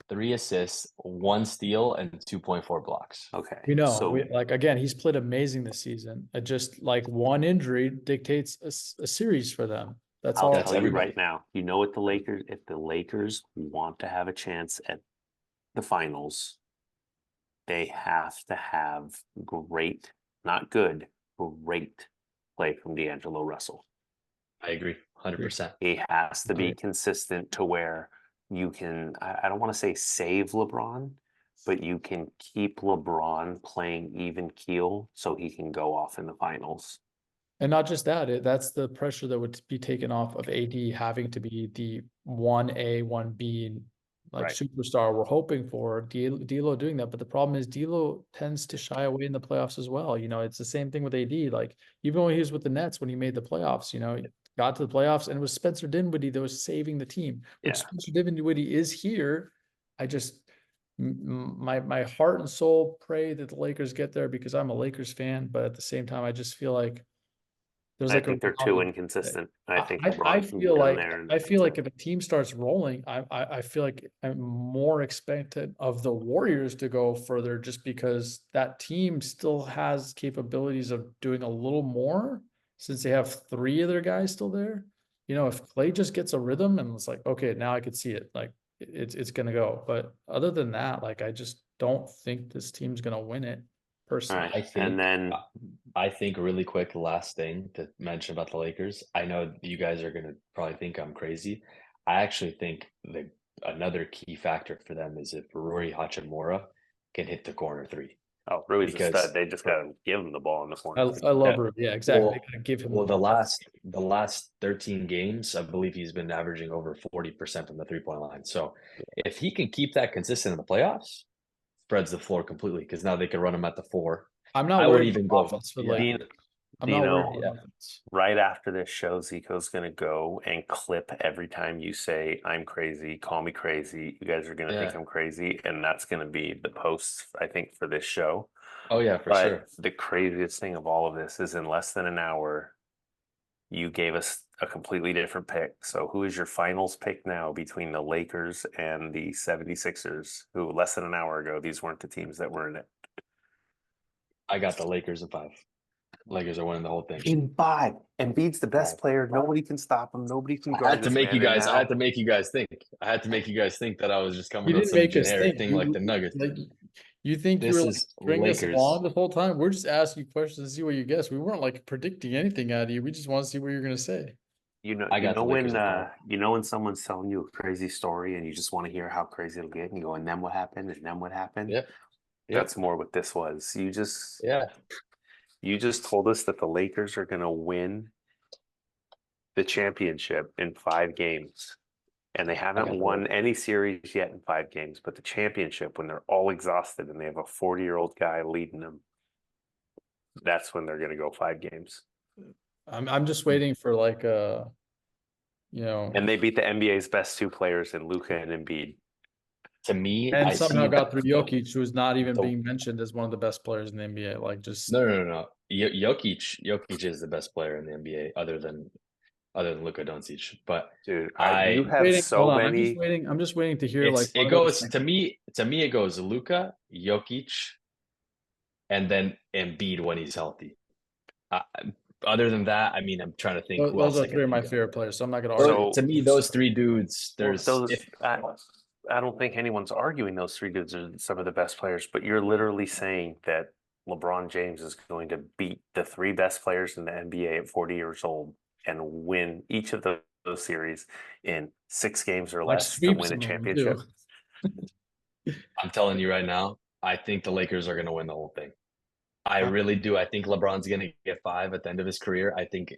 3 assists, 1 steal, and 2.4 blocks. Okay. We know, So like, again, he's played amazing this season. It just like one injury dictates a series for them. That's I'll all. tell you everybody. right now, you know what the Lakers, if the Lakers want to have a chance at the finals, they have to have great, not good, great play from D'Angelo Russell. I agree, 100%. He has to be Agreed. consistent to where you can, I don't want to say save LeBron, but you can keep LeBron playing even keel so he can go off in the finals. And not just that, that's the pressure that would be taken off of AD having to be the 1A, 1B, like Right. superstar we're hoping for. D'Lo doing that. But the problem is D'Lo tends to shy away in the playoffs as well. You know, it's the same thing with AD. Like, even when he was with the Nets, when he made the playoffs, you know, he got to the playoffs and it was Spencer Dinwiddie that was saving the team, which Yeah. Spencer Dinwiddie is here. I just, my heart and soul pray that the Lakers get there because I'm a Lakers fan. But at the same time, I just feel like there's I like a think they're too inconsistent. I think I LeBron can feel get them like there. I feel like if a team starts rolling, I feel like I'm more expectant of the Warriors to go further just because that team still has capabilities of doing a little more since they have 3 of their guys still there. You know, if Clay just gets a rhythm and it's like, okay, now I could see it. Like it's gonna go. But other than that, like I just don't think this team's gonna win it All personally. right. I And think then I think really quick, last thing to mention about the Lakers. I know you guys are gonna probably think I'm crazy. I actually think another key factor for them is if Rory Hachimura can hit the corner 3. oh, Rui's a Because stud. They just gotta give him the ball in the I corner. love Yeah. Rudy. Yeah, exactly. Well, They gotta give him well, the the ball. last 13 games, I believe he's been averaging over 40% from the 3-point line. So if he can keep that consistent in the playoffs, spreads the floor completely because now they can run him at the 4. I'm not I would worried even about go, offense for the yeah, Lakers. Dino, I'm not worried Dino, about offense. right after this show, Zico's going to go and clip every time you say, I'm crazy, call me crazy. You guys are going to think yeah. I'm crazy. And that's going to be the posts, I think, for this show. Oh yeah, for But sure. the craziest thing of all of this is in less than an hour, you gave us a completely different pick. So who is your finals pick now between the Lakers and the 76ers, who less than an hour ago, these weren't the teams that were in it? I got the Lakers in 5. Lakers are winning the whole thing. In 5. Embiid's the best player. Nobody can stop him. Nobody can I guard had to this make man. you And guys. I now had to make you guys think. I had to make you guys think that I was just coming You with didn't some make us generic think. thing like the Nuggets. Like, you think you This were like is stringing us Lakers. along the whole time? We're just asking you questions to see what you guess. We weren't like predicting anything out of you. We just want to see what you're gonna say. I got the Lakers in 5. you know when someone's telling you a crazy story and you just want to hear how crazy it'll get, and you go, and then what happened, and then what happened. Yep. That's more what this was. Yeah. You just told us that the Lakers are going to win the championship in 5 games, and they haven't won any series yet in 5 games. But the championship, when they're all exhausted and they have a 40-year-old guy leading them, that's when they're going to go 5 games. I'm just waiting for like you know, And they beat the NBA's best 2 players in Luka and Embiid. To me, and I somehow see got through Jokic, who's not even the- being mentioned as one of the best players in the NBA. Like, just no. Jokic is the best player in the NBA, other than Luka Doncic. But Dude, you I have waiting. so Hold on, many. I'm just waiting to hear like it one of those, goes to me. To me, it goes Luka, Jokic, and then Embiid when he's healthy. Other than that, I mean, I'm trying to think who those else are I can 3 of my think of. favorite players. So I'm not gonna argue. To me, those 3 dudes. Well, There's I don't think anyone's arguing those 3 dudes are some of the best players, but you're literally saying that LeBron James is going to beat the 3 best players in the NBA at 40 years old and win each of those series in 6 games or Like less to sweep win a some of them, championship. too. I'm telling you right now, I think the Lakers are going to win the whole thing. I really do. I think LeBron's going to get 5 at the end of his career. I think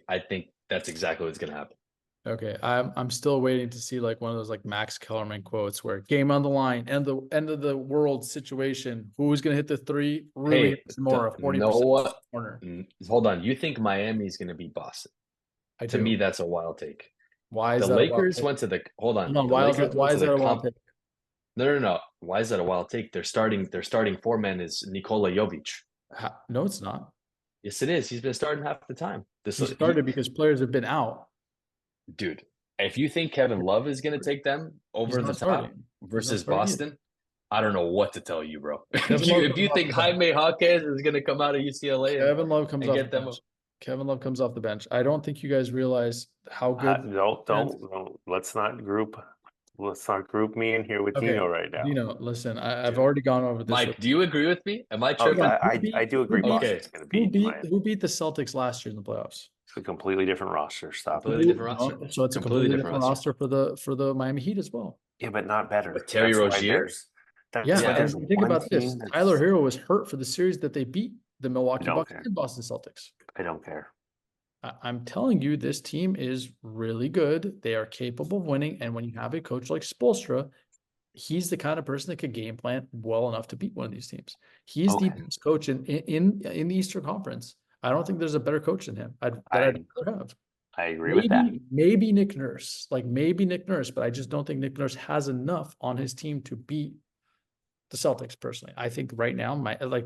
that's exactly what's going to happen. Okay, I'm still waiting to see like one of those like Max Kellerman quotes where game on the line and the end of the world situation. Who's gonna hit the 3? Really Hey, more 40% know what? corner. Hold on. You think Miami's going to beat Boston? I To do. me, that's a wild take. Why is The that a wild Lakers take? went to the hold on. Hold on, The Lakers why went to is that the a wild take? No. Why is that a wild take? Their starting 4-man is Nikola Jovic. No, it's not. Yes, it is. He's been starting half the time. He started because players have been out. Dude, If you think Kevin Love is going to take them He's over the not top starting. He's not versus starting either. Boston, I don't know what to tell you, bro. Kevin Love If comes you off think the bench. Jaime Jaquez is going to come out of UCLA Kevin Love comes and off the get them, bench. Kevin Love comes off the bench. I don't think you guys realize how good. Don't. Let's not group me in here with Okay, Dino right now. Dino, listen, I've dude. already gone over this. Mike, do you agree with me? Am I Oh, tripping? I do agree. Okay. Boston's going to beat. Who beat the Celtics last year in the playoffs? It's a completely different roster. Stop it. Completely different roster. No, so it's a completely different roster for the Miami Heat as well. Yeah, but not better. With Terry Rozier? That's Yeah, why Yeah. there's and think one about this. team that's. Tyler Hero was hurt for the series that they beat the Milwaukee Don't Bucks care. and Boston Celtics. I don't care. I'm telling you, this team is really good. They are capable of winning. And when you have a coach like Spoelstra, he's the kind of person that could game plan well enough to beat one of these teams. He's the Okay. best coach in the Eastern Conference. I don't think there's a better coach than him I'd ever have. I agree with that. Maybe Nick Nurse, but I just don't think Nick Nurse has enough on his team to beat the Celtics personally. I think right now,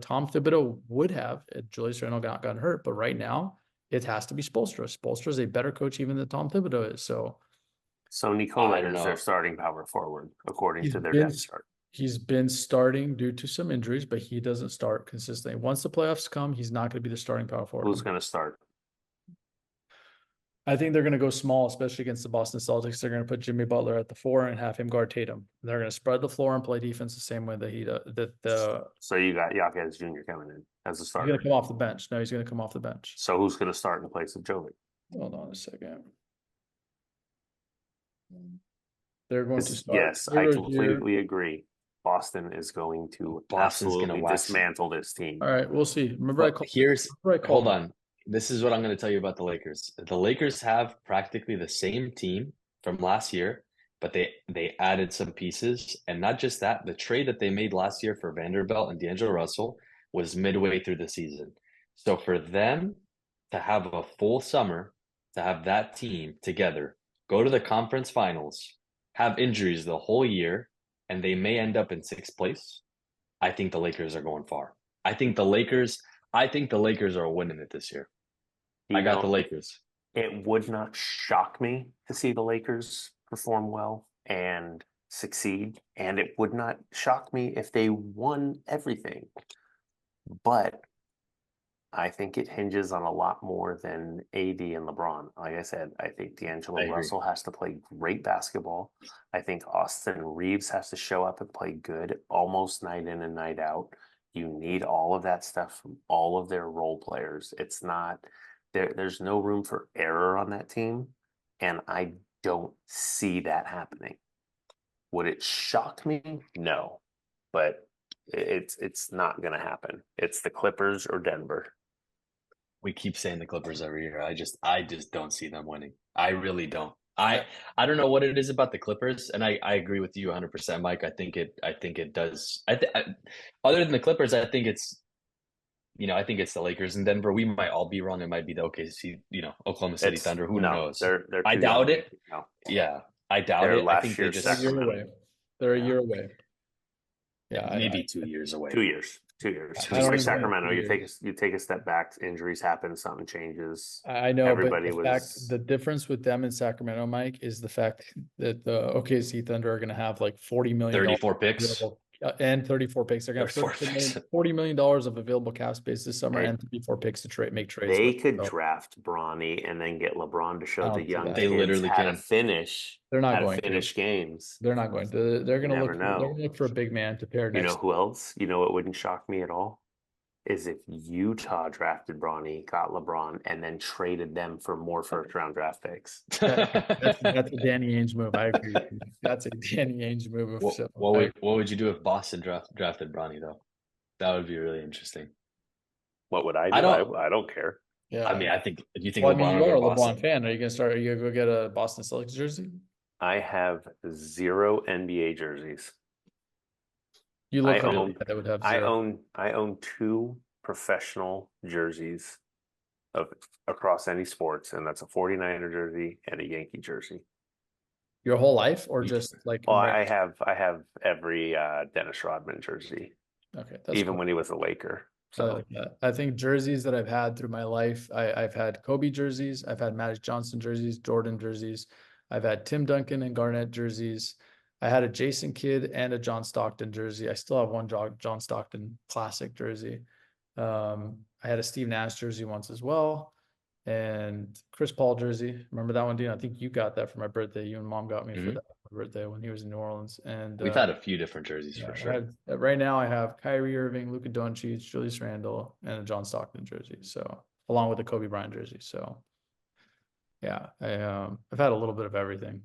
Tom Thibodeau would have if Julius Randle gotten hurt, but right now it has to be Spoelstra. Spoelstra is a better coach even than Tom Thibodeau is. So Nikola I don't is know. their starting power forward, according He's to their been- depth chart. he's been starting due to some injuries, but he doesn't start consistently. Once the playoffs come, he's not going to be the starting power forward. Who's going to start? I think they're going to go small, especially against the Boston Celtics. They're going to put Jimmy Butler at the 4 and have him guard Tatum. They're going to spread the floor and play defense the same way that he does. So you got Jaquez Jr. coming in as a He's starter. going to come off the bench. No, he's going to come off the bench. So who's going to start in place of Jovic? Hold on a second. They're going to start. Yes, I completely agree. Boston is going to Boston's gonna absolutely wax dismantle this team. All right, we'll see. Remember, Hold on. This is what I'm going to tell you about the Lakers. The Lakers have practically the same team from last year, but they added some pieces. And not just that, the trade that they made last year for Vanderbilt and D'Angelo Russell was midway through the season. So for them to have a full summer, to have that team together, go to the conference finals, have injuries the whole year, and they may end up in 6th place, I think the Lakers are going far. I think the Lakers are winning it this year. I got the Lakers. It would not shock me to see the Lakers perform well and succeed, and it would not shock me if they won everything. But I think it hinges on a lot more than AD and LeBron. Like I said, I think D'Angelo Russell has to play great basketball. I think Austin Reeves has to show up and play good almost night in and night out. You need all of that stuff from all of their role players. It's not there's no room for error on that team, and I don't see that happening. Would it shock me? No, but it's not going to happen. It's the Clippers or Denver. We keep saying the Clippers every year. I just don't see them winning. I really don't. I don't know what it is about the Clippers, and I agree with you 100%, Mike. I think it does. Other than the Clippers, I think it's the Lakers in Denver. We might all be wrong. It might be the OKC, Oklahoma City Thunder. Who knows? They're I doubt it. No. Yeah, I doubt it. I think they're a year away. They're a year away. Yeah, maybe 2 years away. 2 years. 2 years. Just like Sacramento, you take a step back. Injuries happen. Something changes. I know, but the difference with them in Sacramento, Mike, is the fact that the OKC Thunder are going to have like $40 million, 34 picks. And 34 picks. They're going to have $40 million of available cap space this summer and 34 picks to make trades. They could draft Bronny and then get LeBron to show the young kids literally how to finish. They're not going to finish games. They're not going to. They're going to look for a big man to pair next. You know who else? You know what wouldn't shock me at all? Is if Utah drafted Bronny, got LeBron, and then traded them for more first-round draft picks. That's a Danny Ainge move. I agree. That's a Danny Ainge move. What would you do if Boston drafted Bronny, though? That would be really interesting. What would I do? I don't care. Yeah, I mean, do you think? You are a LeBron fan. Are you going to start? Are you going to go get a Boston Celtics jersey? I have 0 NBA jerseys. You look that would have 0. I own 2 professional jerseys across any sports, and that's a 49er jersey and a Yankee jersey. Your whole life, or just like? Well, I have every Dennis Rodman jersey. Okay, even cool. When he was a Laker. So I like that. I think jerseys that I've had through my life, I've had Kobe jerseys, I've had Magic Johnson jerseys, Jordan jerseys. I've had Tim Duncan and Garnett jerseys. I had a Jason Kidd and a John Stockton jersey. I still have one John Stockton classic jersey. I had a Steve Nash jersey once as well, and Chris Paul jersey. Remember that one, Dean? I think you got that for my birthday. You and Mom got me for that for my birthday when he was in New Orleans. And We've had a few different jerseys yeah, for sure. right now I have Kyrie Irving, Luka Doncic, Julius Randle, and a John Stockton jersey. So along with the Kobe Bryant jersey. So yeah, I've had a little bit of everything.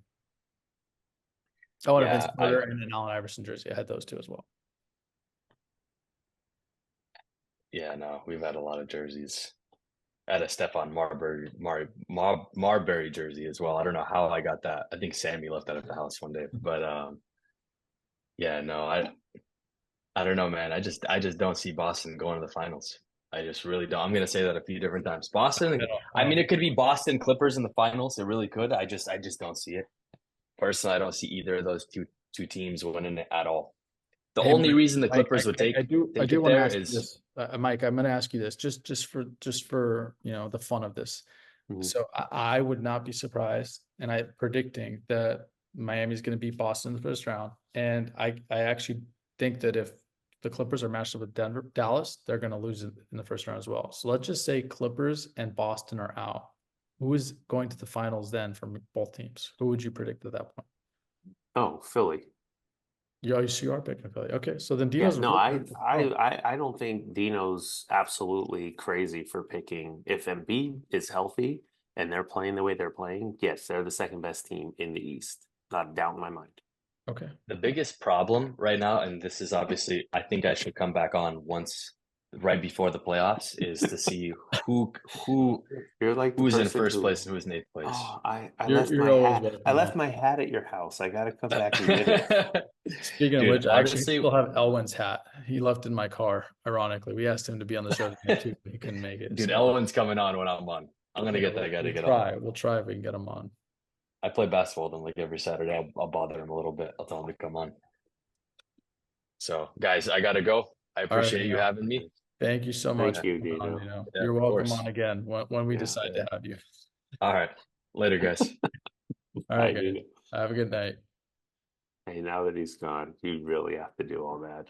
Oh, and a Vince Carter and an Allen Iverson jersey. I had those two as well. Yeah, no, we've had a lot of jerseys. I had a Stephon Marbury jersey as well. I don't know how I got that. I think Sammy left that at the house one day. But yeah, no, I don't know, man. I just don't see Boston going to the finals. I just really don't. I'm gonna say that a few different times. Boston. I mean, it could be Boston Clippers in the finals. It really could. I just don't see it. Personally, I don't see either of those two teams winning it at all. The only reason the Clippers would take I do it want to there ask is this, Mike. I'm going to ask you this just for the fun of this. So I would not be surprised, and I'm predicting that Miami's going to beat Boston in the first round. And I actually think that if the Clippers are matched up with Dallas, they're going to lose in the first round as well. So let's just say Clippers and Boston are out. Who is going to the finals then from both teams? Who would you predict at that point? Oh, Philly. You are picking Philly. Okay, so then Dino's I don't think Dino's absolutely crazy for picking. If Embiid is healthy and they're playing the way they're playing, yes, they're the second best team in the East. Not a doubt in my mind. Okay. the biggest problem right now, and this is obviously, I think I should come back on once right before the playoffs, is to see who You're like who's in first place and who's in eighth place. Oh, I You're- left you're my always hat. welcome, I left man. my hat at your house. I gotta come back and get it. Speaking of Dude, which, I actually honestly- still have Elwin's hat. He left in my car. Ironically, we asked him to be on the show tonight too, but he couldn't make it. Dude, so- Elwin's coming on when I'm on. I'm gonna Yeah, get that guy to we'll get try. on. We'll try if we can get him on. I play basketball with him like every Saturday. I'll bother him a little bit. I'll tell him to come on. So, guys, I gotta go. I appreciate you having me. Thank you so much. Thank you, for coming on, Dino. Yeah, You're of welcome course. on again when we Yeah. decide to have you. All right. Later, guys. All right, Bye, guys. Dino. Have a good night. Hey, now that he's gone, you really have to do all that.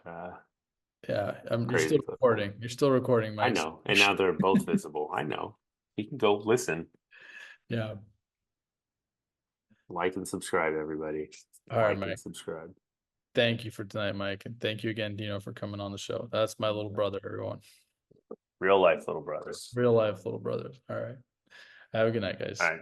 Yeah, you're Crazy still football. recording. You're still recording, Mike. I know. And now they're both visible. I know. You can go listen, Yeah. like, and subscribe, everybody. All right, Like Mike. and subscribe. Thank you for tonight, Mike, and thank you again, Dino, for coming on the show. That's my little brother, everyone. Real life little brothers. Real life little brothers. All right. Have a good night, guys. All right.